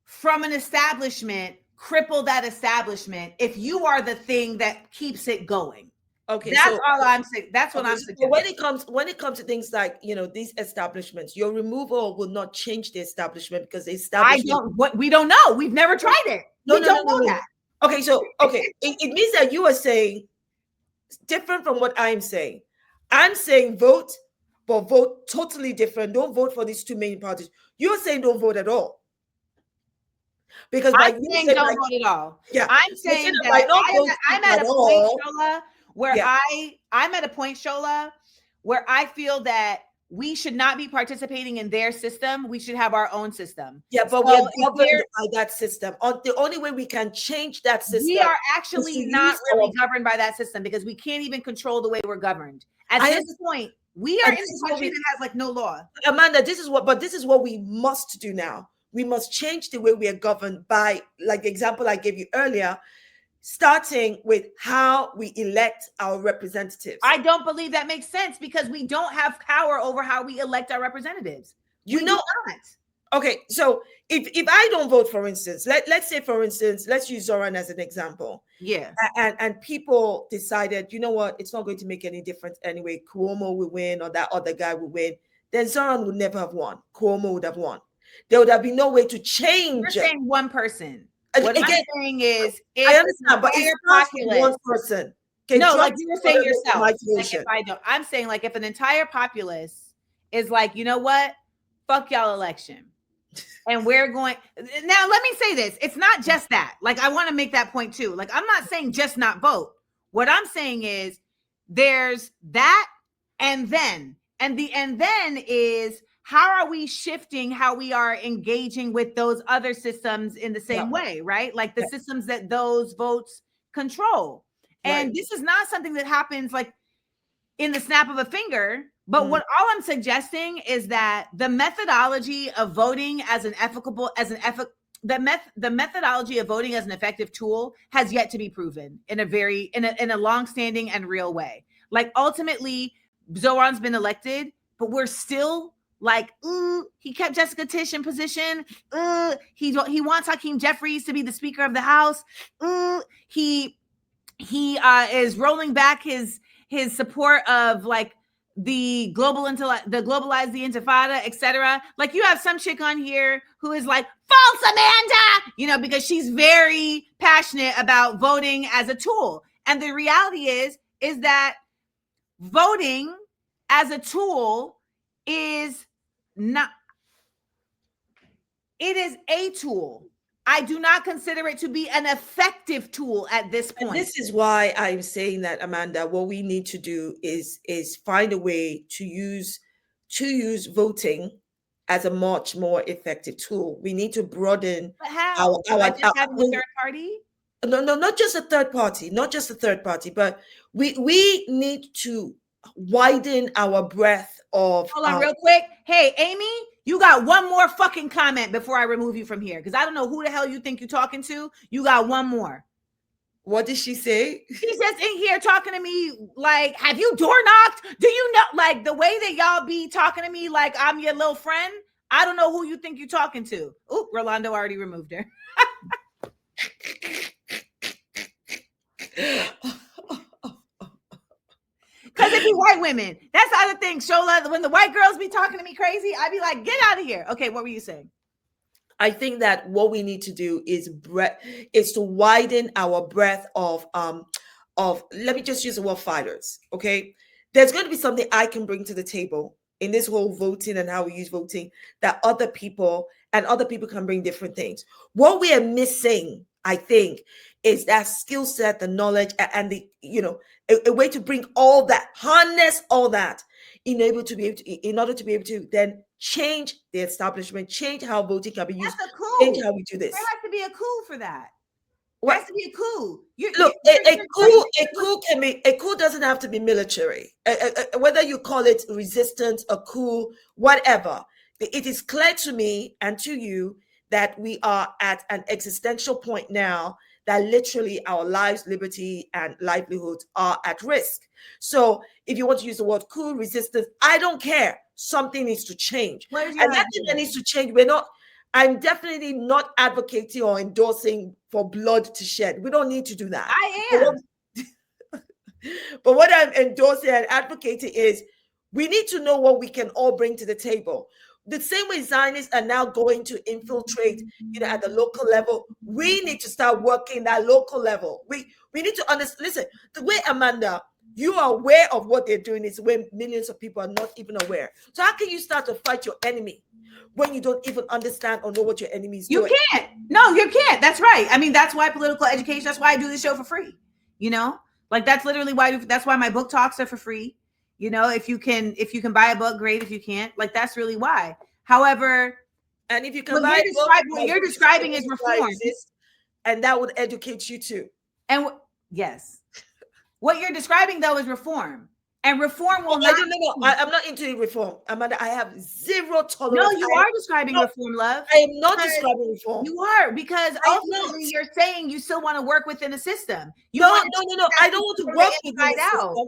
from an establishment cripple that establishment if you are the thing that keeps it going? Okay, that's all I'm saying. That's what I'm saying. So when it comes to things like, you know, these establishments, your removal will not change the establishment because the establishment. We don't know. We've never tried it. We don't know that. Okay, so it means that you are saying different from what I'm saying. I'm saying vote, but vote totally different. Don't vote for these two main parties. You're saying don't vote at all. Because I'm saying don't vote at all. Yeah, I'm saying that I'm at a point, Shola, where I'm at a point, Shola, where I feel that we should not be participating in their system. We should have our own system. Yeah, but we're governed by that system. The only way we can change that system. We are actually not really governed by that system because we can't even control the way we're governed. At this point, we are in a country that has like no law. Amanda, this is what we must do now. We must change the way we are governed by, like the example I gave you earlier, starting with how we elect our representatives. I don't believe that makes sense because we don't have power over how we elect our representatives. We do not. Okay, so if I don't vote, for instance, let's say, for instance, let's use Zoran as an example. Yeah. And people decided, you know what, it's not going to make any difference anyway. Cuomo will win or that other guy will win. Then Zoran would never have won. Cuomo would have won. There would have been no way to change. You're saying one person. What I'm saying is, I understand, but it's not one person. No, like you were saying yourself. Like if I'm saying, like, if an entire populace is like, you know what, fuck y'all election, and we're going. Now, let me say this: it's not just that. Like, I want to make that point too. Like, I'm not saying just not vote. What I'm saying is, there's that, and then is. How are we shifting how we are engaging with those other systems in the same way, right? Like the systems that those votes control. And this is not something that happens like in the snap of a finger. But what all I'm suggesting is that the methodology of voting as the methodology of voting as an effective tool has yet to be proven in a long-standing and real way. Like ultimately, Zoran's been elected, but we're still like, he kept Jessica Tisch in position. He wants Hakeem Jeffries to be the Speaker of the House. He is rolling back his support of like the globalized the Intifada, etc. Like you have some chick on here who is like false Amanda, you know, because she's very passionate about voting as a tool. And the reality is that voting as a tool is not, it is a tool. I do not consider it to be an effective tool at this point. And this is why I'm saying that, Amanda, what we need to do is find a way to use voting as a much more effective tool. We need to broaden our having a third party. No, not just a third party, but we need to widen our breadth of. Hold on, real quick. Hey, Amy, you got one more fucking comment before I remove you from here, because I don't know who the hell you think you're talking to. You got one more. What did she say? She's just in here talking to me like, have you door knocked? Do you know, like the way that y'all be talking to me like I'm your little friend? I don't know who you think you're talking to. Oop, Rolando already removed her. Because it be white women. That's the other thing, Shola. When the white girls be talking to me crazy, I be like, get out of here. Okay, what were you saying? I think that what we need to do is to widen our breadth of let me just use the word fighters. Okay, there's going to be something I can bring to the table in this whole voting and how we use voting that other people and other people can bring different things. What we are missing, I think, is that skill set, the knowledge, and the, a way to bring all that, harness all that, in order to be able to then change the establishment, change how voting can be used, change how we do this. There has to be a coup for that. There has to be a coup. Look, a coup doesn't have to be military. Whether you call it resistance, a coup, whatever. It is clear to me and to you that we are at an existential point now that literally our lives, liberty, and livelihoods are at risk. So if you want to use the word coup, resistance, I don't care. Something needs to change. And that thing that needs to change, I'm definitely not advocating or endorsing for blood to shed. We don't need to do that. I am. But what I'm endorsing and advocating is we need to know what we can all bring to the table. The same way Zionists are now going to infiltrate, at the local level, we need to start working that local level. We need to understand. Listen, the way, Amanda, you are aware of what they're doing is when millions of people are not even aware. So how can you start to fight your enemy when you don't even understand or know what your enemy is doing? You can't. No, you can't. That's right. I mean, that's why political education, that's why I do this show for free. Like that's literally why, that's why my book talks are for free. If you can buy a book, great. If you can't, like, that's really why. However, and if you can what you're describing is reform, and that would educate you too. And yes, what you're describing though is reform, and reform will not. No. I'm not into reform, Amanda. I have zero tolerance. No, you are describing reform, love. I am not describing reform. You are, because ultimately you're saying you still want to work within a system. No. I don't want to work within a system.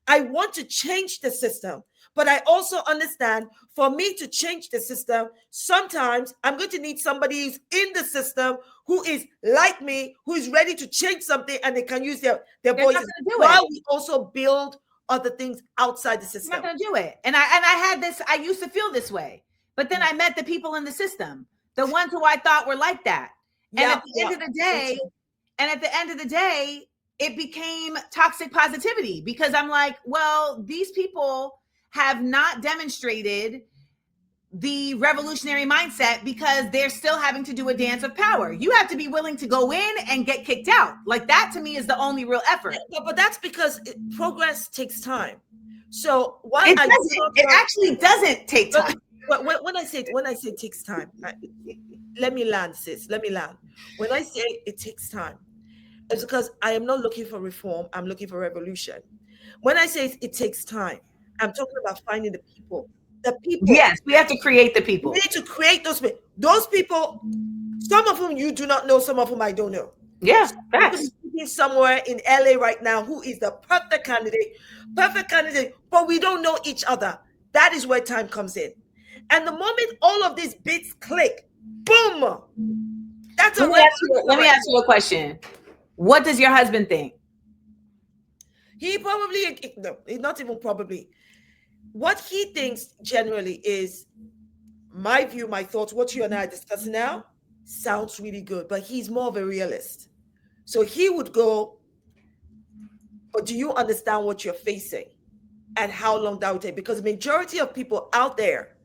I want to change the system. But I also understand for me to change the system, sometimes I'm going to need somebody who's in the system who is like me, who is ready to change something, and they can use their voices while we also build other things outside the system. You're not going to do it. And I used to feel this way, but then I met the people in the system, the ones who I thought were like that. And at the end of the day, it became toxic positivity, because I'm like, well, these people have not demonstrated the revolutionary mindset because they're still having to do a dance of power. You have to be willing to go in and get kicked out. Like, that to me is the only real effort. But that's because progress takes time. So it actually doesn't take time. But when I say it takes time, let me land, sis. Let me land. When I say it takes time, it's because I am not looking for reform. I'm looking for revolution. When I say it takes time, I'm talking about finding the people. The people. Yes, we have to create the people. We need to create those people. Some of whom you do not know, some of whom I don't know. Yeah, facts. Somewhere in LA right now who is the perfect candidate, but we don't know each other. That is where time comes in. And the moment all of these bits click, boom. That's Let me ask you a question. What does your husband think? He probably, no, not even probably. What he thinks generally is my view, my thoughts, what you and I are discussing now sounds really good, but he's more of a realist. So he would go, but do you understand what you're facing and how long that would take? Because the majority of people out there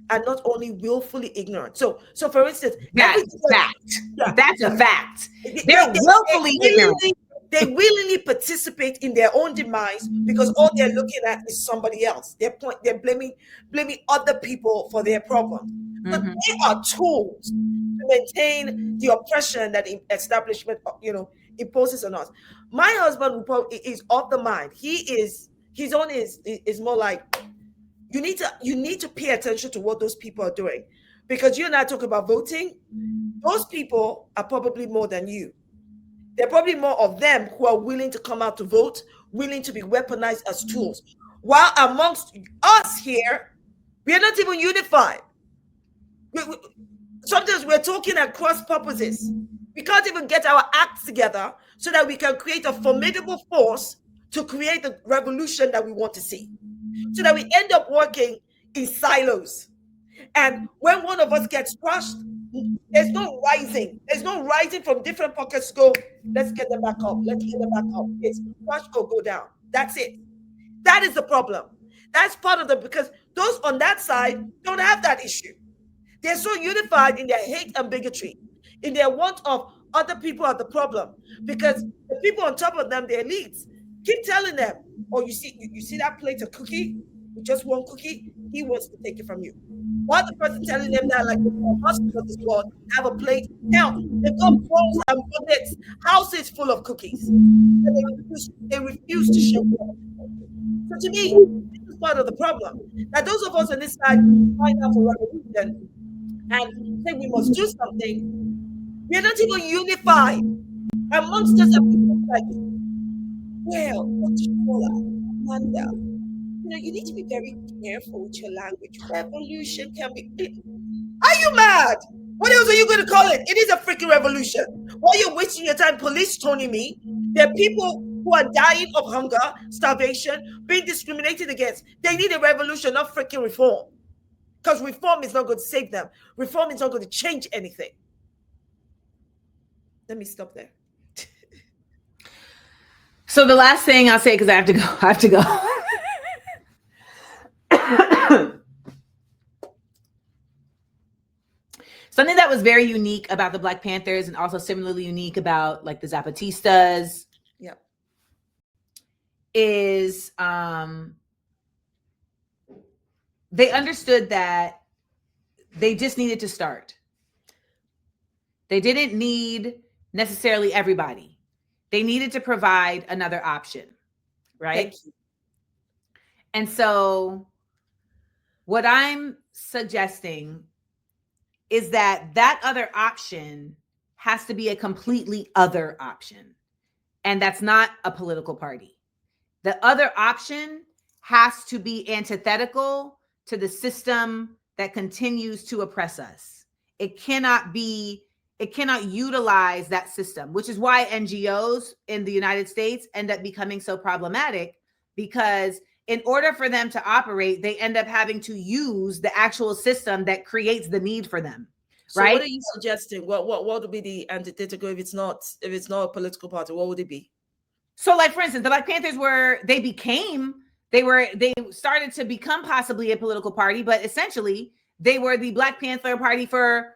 are not only willfully ignorant. So for instance, that's a fact. That's a fact. They're willfully ignorant. They willingly participate in their own demise because all they're looking at is somebody else. They're blaming other people for their problems. Mm-hmm. But they are tools to maintain the oppression that the establishment, imposes on us. My husband is of the mind. His own is more like you need to pay attention to what those people are doing, because you and I talk about voting. Those people are probably more than you. There are probably more of them who are willing to come out to vote, willing to be weaponized as tools. While amongst us here, we are not even unified. Sometimes we're talking at cross purposes. We can't even get our acts together so that we can create a formidable force to create the revolution that we want to see. So that we end up working in silos. And when one of us gets crushed, there's no rising. There's no rising from different pockets to go, let's get them back up. Let's get them back up. It's crush or go down. That's it. That is the problem. That's part of because those on that side don't have that issue. They're so unified in their hate and bigotry, in their want of other people are the problem. Because the people on top of them, the elites, keep telling them, oh, you see that plate of cookie? With just one cookie, he wants to take it from you. While the person telling them that, like the hospital of this world, have a plate. Now, they've got bowls and buckets, houses full of cookies. And they refuse to show up. So to me, this is part of the problem. Now, those of us on this side find out for revolution and say we must do something. We're not even unified amongst us. Like, well, Shola, Amanda, you need to be very careful with your language. Revolution can be. Are you mad? What else are you going to call it? It is a freaking revolution. While you're wasting your time police stoning me, there are people who are dying of hunger, starvation, being discriminated against. They need a revolution, not freaking reform. Because reform is not going to save them. Reform is not going to change anything. Let me stop there. So the last thing I'll say, because I have to go. Something that was very unique about the Black Panthers, and also similarly unique about like the Zapatistas, is they understood that they just needed to start. They didn't need necessarily everybody. They needed to provide another option, right? And so what I'm suggesting is that other option has to be a completely other option. And that's not a political party. The other option has to be antithetical to the system that continues to oppress us. It cannot utilize that system, which is why NGOs in the United States end up becoming so problematic, because in order for them to operate, they end up having to use the actual system that creates the need for them. So right? what are you suggesting? What would be the antithetical if it's not a political party? What would it be? So, like for instance, the Black Panthers they started to become possibly a political party, but essentially they were the Black Panther Party for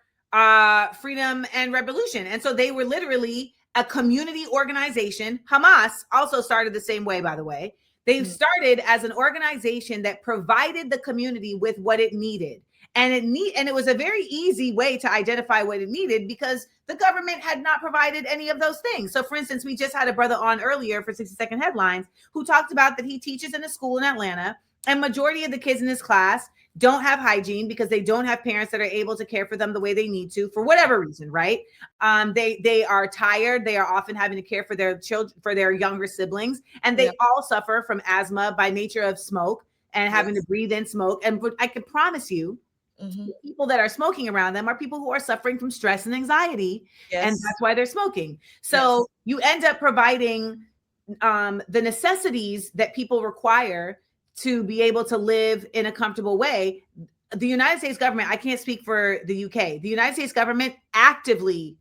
freedom and revolution. And so they were literally a community organization. Hamas also started the same way, by the way. They started as an organization that provided the community with what it needed. And it was a very easy way to identify what it needed because the government had not provided any of those things. So for instance, we just had a brother on earlier for 60-second headlines who talked about that he teaches in a school in Atlanta, and majority of the kids in his class don't have hygiene because they don't have parents that are able to care for them the way they need to for whatever reason, right? They are tired. They are often having to care for their children, for their younger siblings, and they all suffer from asthma by nature of smoke and having to breathe in smoke. And I can promise you, the people that are smoking around them are people who are suffering from stress and anxiety, and that's why they're smoking. So you end up providing the necessities that people require to be able to live in a comfortable way. The United States government, I can't speak for the UK. The United States government actively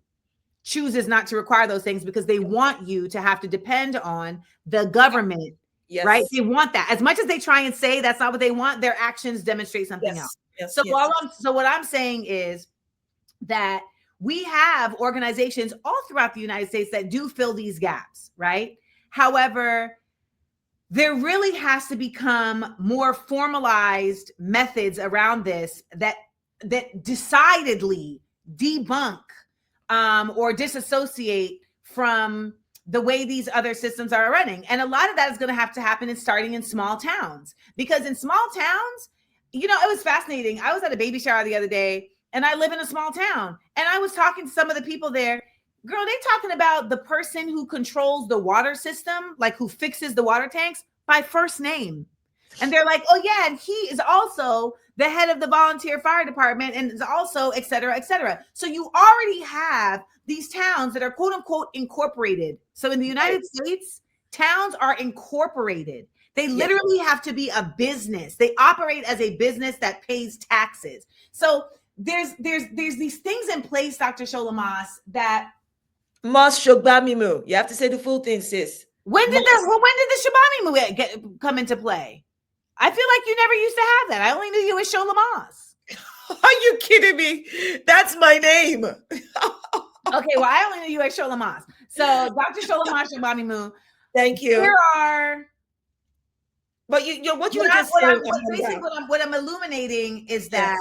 chooses not to require those things because they want you to have to depend on the government, right? They want that. As much as they try and say that's not what they want, their actions demonstrate something else. So what I'm saying is that we have organizations all throughout the United States that do fill these gaps, right? However, there really has to become more formalized methods around this that decidedly debunk or disassociate from the way these other systems are running. And a lot of that is going to have to happen starting in small towns, because in small towns, it was fascinating. I was at a baby shower the other day, and I live in a small town, and I was talking to some of the people there. Girl, they talking about the person who controls the water system, like who fixes the water tanks, by first name. And they're like, oh yeah, and he is also the head of the volunteer fire department and is also et cetera, et cetera. So you already have these towns that are quote unquote incorporated. So in the United States, towns are incorporated. They literally have to be a business. They operate as a business that pays taxes. So there's these things in place, Dr. Shola Mos, that Mos-Shogbabimu. You have to say the full thing, sis. When did the Shogbabimu come into play? I feel like you never used to have that. I only knew you as Shola Mos. Are you kidding me? That's my name. Okay, well, I only knew you as Shola Mos. So Dr. Shola Mos-Shogbamimu. Thank you. Here are. But what you were just saying. What I'm illuminating is that,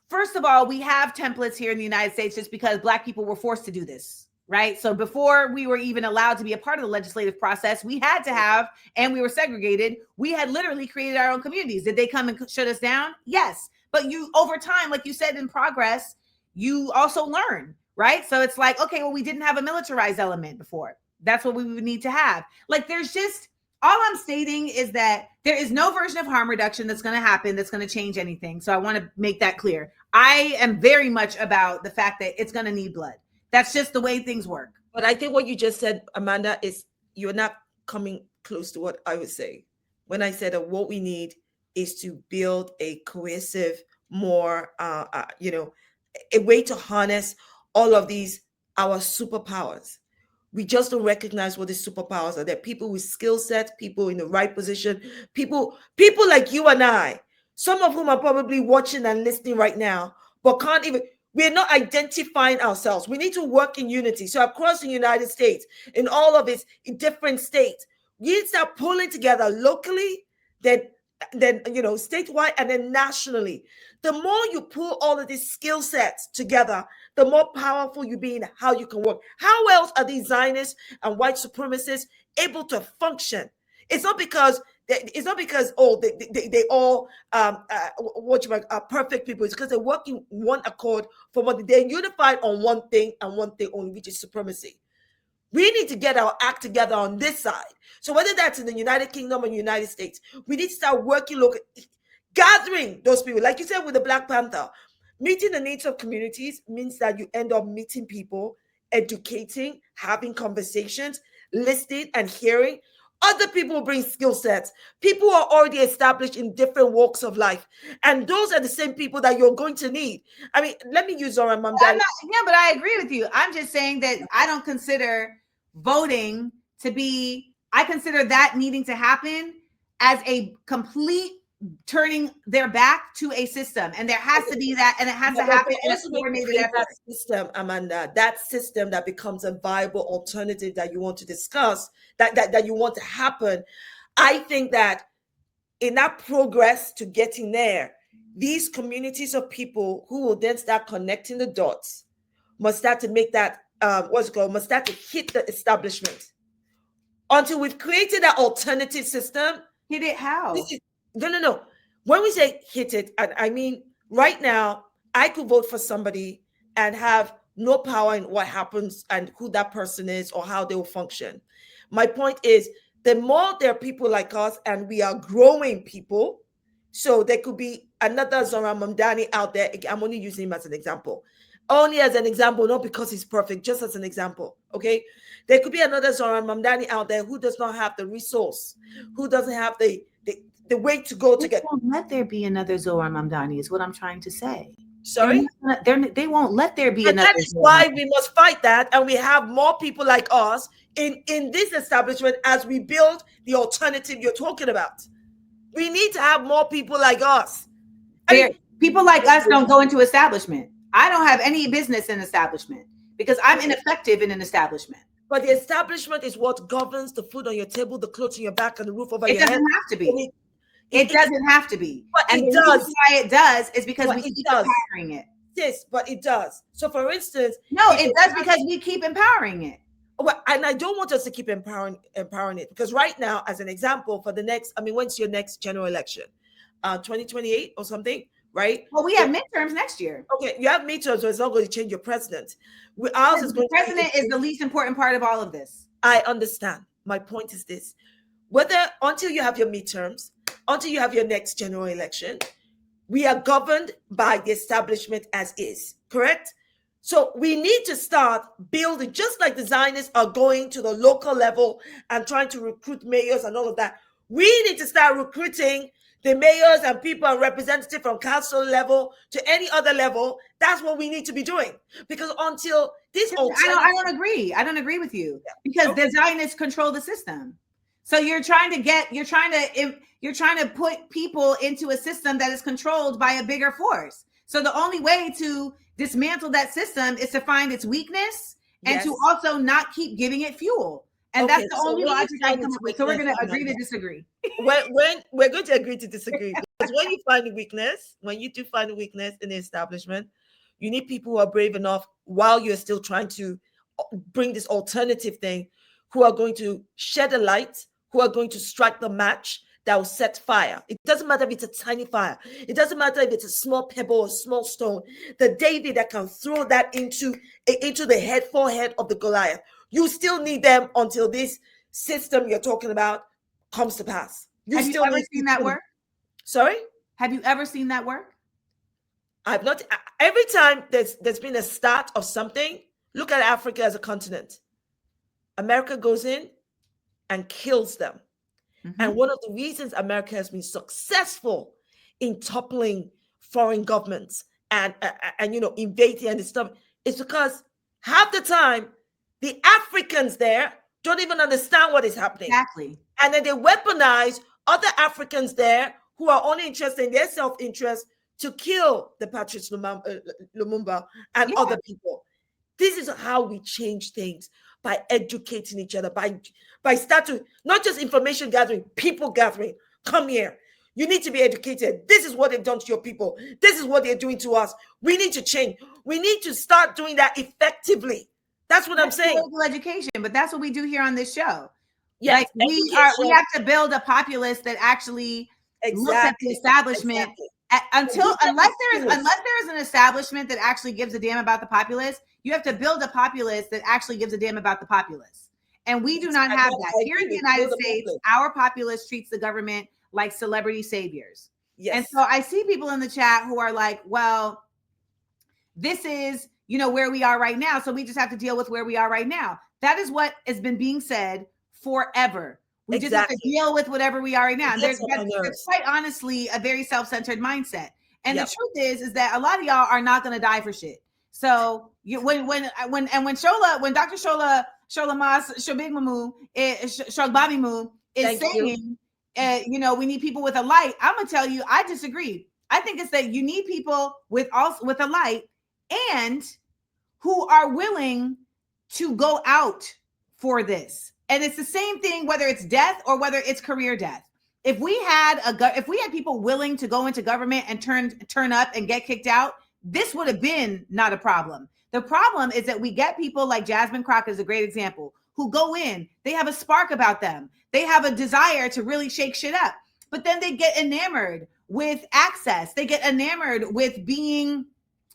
first of all, we have templates here in the United States just because Black people were forced to do this, right? So before we were even allowed to be a part of the legislative process, we had to have, and we were segregated. We had literally created our own communities. Did they come and shut us down? Yes. But you, over time, like you said, in progress, you also learn, right? So it's like, okay, well, we didn't have a militarized element before. That's what we would need to have. Like, there's just, all I'm stating is that there is no version of harm reduction that's going to happen that's going to change anything. So I want to make that clear. I am very much about the fact that it's going to need blood. That's just the way things work. But I think what you just said, Amanda, is you're not coming close to what I would say when I said that what we need is to build a cohesive, more, a way to harness all of these, our superpowers. We just don't recognize what the superpowers are. That people with skill sets, people in the right position, people like you and I, some of whom are probably watching and listening right now, but can't even, we're not identifying ourselves. We need to work in unity. So across the United States, in all of its different states, we need to start pulling together locally, then statewide, and then nationally. The more you pull all of these skill sets together, the more powerful you be in how you can work. How else are these Zionists and white supremacists able to function? It's not because they all are perfect people. It's because they work in one accord for what they're unified on one thing and one thing only, which is supremacy. We need to get our act together on this side. So whether that's in the United Kingdom or United States, we need to start working local, gathering those people. Like you said with the Black Panther, meeting the needs of communities means that you end up meeting people, educating, having conversations, listening and hearing. Other people bring skill sets. People are already established in different walks of life. And those are the same people that you're going to need. I mean, let me use Zora Mamdani. Yeah, but I agree with you. I'm just saying that I don't consider voting to be, I consider that needing to happen as a complete turning their back to a system. And there has to be that, and it has to happen in a coordinated effort. That system, Amanda, that system that becomes a viable alternative that you want to discuss, that you want to happen. I think that in that progress to getting there, these communities of people who will then start connecting the dots must start to make that, must start to hit the establishment. Until we've created that alternative system. Hit it how? No. When we say hit it, I mean, right now, I could vote for somebody and have no power in what happens and who that person is or how they will function. My point is, the more there are people like us and we are growing people, so there could be another Zora Mamdani out there. I'm only using him as an example. Only as an example, not because he's perfect, just as an example, okay? There could be another Zora Mamdani out there who does not have the resource, who doesn't have the way to go to get. They won't let there be another Zora Mamdani is what I'm trying to say. Sorry? They won't let there be another. That is why we must fight that, and we have more people like us in this establishment as we build the alternative you're talking about. We need to have more people like us. People like us don't go into establishment. I don't have any business in establishment because I'm ineffective in an establishment. But the establishment is what governs the food on your table, the clothes on your back, and the roof over your head. It doesn't have to be. It doesn't have to be. But and it the does. reason why it does is because we keep empowering it. Yes, but it does. So for instance. No, it does because we keep empowering it. Well, and I don't want us to keep empowering it, because right now, as an example, for the next, when's your next general election? 2028 or something, right? Well, we have midterms next year. Okay, you have midterms, so it's not going to change your president. The president is the least important part of all of this. I understand. My point is this: until you have your midterms, until you have your next general election, we are governed by the establishment as is, correct? So we need to start building, just like the Zionists are going to the local level and trying to recruit mayors and all of that. We need to start recruiting the mayors and people and representatives from council level to any other level. That's what we need to be doing. Because until this... I don't agree. I don't agree with you. Because the Zionists control the system. So you're trying to put people into a system that is controlled by a bigger force. So the only way to dismantle that system is to find its weakness and to also not keep giving it fuel. And that's the only logic I come up with. So we're going to agree to disagree. when we're going to agree to disagree, because when you find a weakness, when you do find a weakness in the establishment, you need people who are brave enough while you're still trying to bring this alternative thing, who are going to shed a light, who are going to strike the match that will set fire. It doesn't matter if it's a tiny fire. It doesn't matter if it's a small pebble or small stone. The David that can throw that into the forehead of the Goliath. You still need them until this system you're talking about comes to pass. Have you ever seen that work? Sorry? Have you ever seen that work? I've not. Every time there's been a start of something, look at Africa as a continent. America goes in and kills them. Mm-hmm. And one of the reasons America has been successful in toppling foreign governments and invading and stuff is because half the time the Africans there don't even understand what is happening. Exactly. And then they weaponize other Africans there who are only interested in their self-interest to kill the Patrice Lumumba and other people. This is how we change things, by educating each other, by starting not just information gathering, people gathering. Come here. You need to be educated. This is what they've done to your people. This is what they're doing to us. We need to change. We need to start doing that effectively. That's what I'm saying. Political education, but that's what we do here on this show. Yes, like we have to build a populace that actually looks at the establishment. Unless there is an establishment that actually gives a damn about the populace, you have to build a populace that actually gives a damn about the populace. And we do not have that. Here in the United States, our populace treats the government like celebrity saviors. Yes. And so I see people in the chat who are like, well, this is, where we are right now. So we just have to deal with where we are right now. That is what has been being said forever. We just have to deal with whatever we are right now. And there's quite honestly a very self-centered mindset. And the truth is that a lot of y'all are not going to die for shit. So when Dr. Shola Mos-Shogbamimu is saying, we need people with a light, I'm going to tell you, I disagree. I think it's that you need people with a light and who are willing to go out for this. And it's the same thing, whether it's death or whether it's career death. If we had people willing to go into government and turn up and get kicked out, this would have been not a problem. The problem is that we get people like Jasmine Crockett is a great example, who go in, they have a spark about them. They have a desire to really shake shit up, but then they get enamored with access. They get enamored with being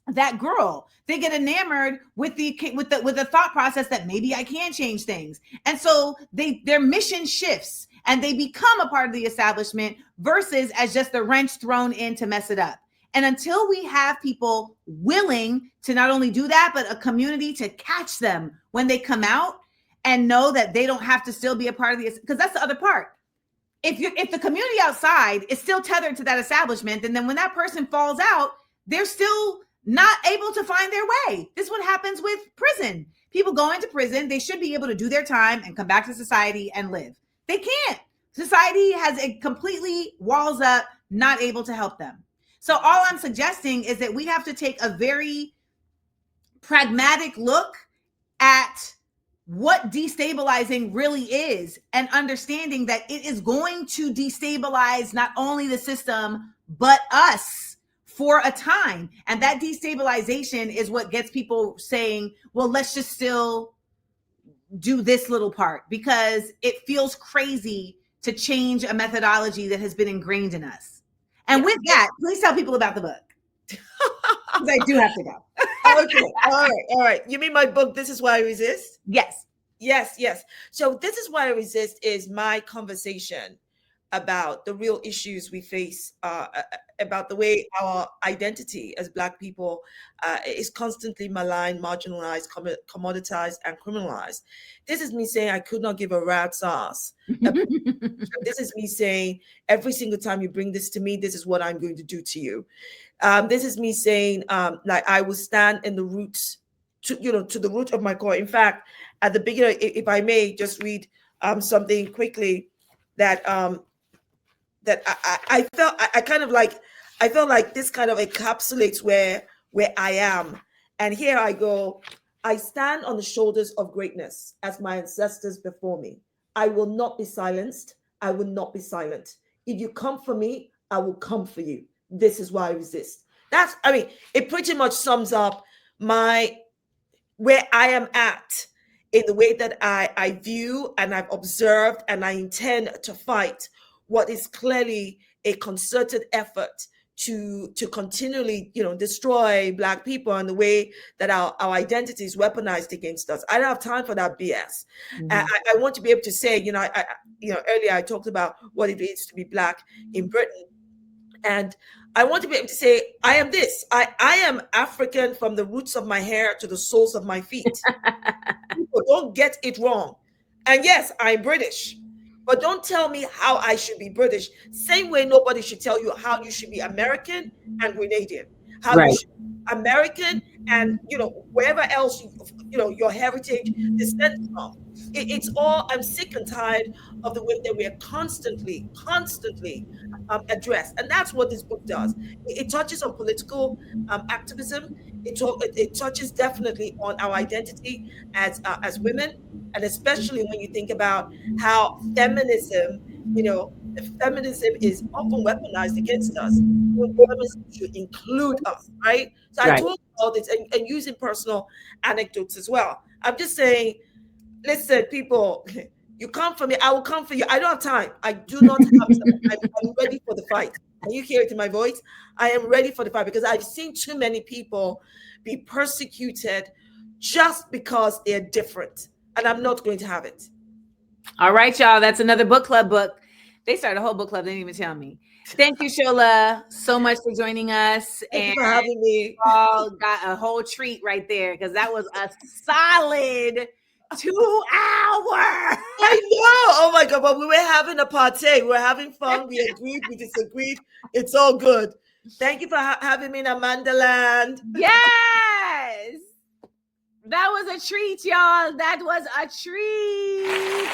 that girl. They get enamored with the thought process that maybe I can change things. And so their mission shifts and they become a part of the establishment versus as just the wrench thrown in to mess it up. And until we have people willing to not only do that, but a community to catch them when they come out and know that they don't have to still be a part of the, because that's the other part. If the community outside is still tethered to that establishment, and then when that person falls out, they're still not able to find their way. This is what happens with prison. People go into prison, they should be able to do their time and come back to society and live. They can't. Society has it completely walls up, not able to help them. So all I'm suggesting is that we have to take a very pragmatic look at what destabilizing really is and understanding that it is going to destabilize not only the system, but us for a time. And that destabilization is what gets people saying, well, let's just still do this little part because it feels crazy to change a methodology that has been ingrained in us. And with that, please tell people about the book. Because I do have to go. Okay. All right. You mean my book, This Is Why I Resist? Yes. So This Is Why I Resist is my conversation about the real issues we face, about the way our identity as Black people is constantly maligned, marginalized, commoditized, and criminalized. This is me saying I could not give a rat's ass. This is me saying every single time you bring this to me, this is what I'm going to do to you. This is me saying like I will stand in the roots to the root of my core. In fact, at the beginning, if I may just read something quickly that I felt I felt like this kind of encapsulates where I am. And here I go. I stand on the shoulders of greatness as my ancestors before me. I will not be silenced. I will not be silent. If you come for me, I will come for you. This is why I resist. It pretty much sums up where I am at in the way that I view and I've observed and I intend to fight what is clearly a concerted effort to continually, destroy Black people and the way that our identity is weaponized against us. I don't have time for that BS. Mhm. I want to be able to say, earlier I talked about what it is to be Black in Britain. And I want to be able to say, I am this. I am African from the roots of my hair to the soles of my feet. People don't get it wrong. And yes, I'm British. But don't tell me how I should be British. Same way nobody should tell you how you should be American and Grenadian. How Right. you should be American and, wherever else, your heritage descends from. It's all, I'm sick and tired of the way that we are constantly addressed. And that's what this book does. It touches on political activism. It touches definitely on our identity as women, and especially when you think about how feminism is often weaponized against us. Feminism should include us, right? So I Right. talk about this and using personal anecdotes as well. I'm just saying, listen, people, you come for me, I will come for you. I don't have time. I do not have time. I'm ready for the fight. Can you hear it in my voice? I am ready for the fight because I've seen too many people be persecuted just because they're different. And I'm not going to have it. All right, y'all. That's another book club book. They started a whole book club. They didn't even tell me. Thank you, Shola, so much for joining us. Thank you for having me. All got a whole treat right there because that was a solid 2 hours. I know. Oh my God. But we were having a party. We were having fun. We agreed. We disagreed. It's all good. Thank you for having me in AmandaLand. Yes. That was a treat, y'all. That was a treat.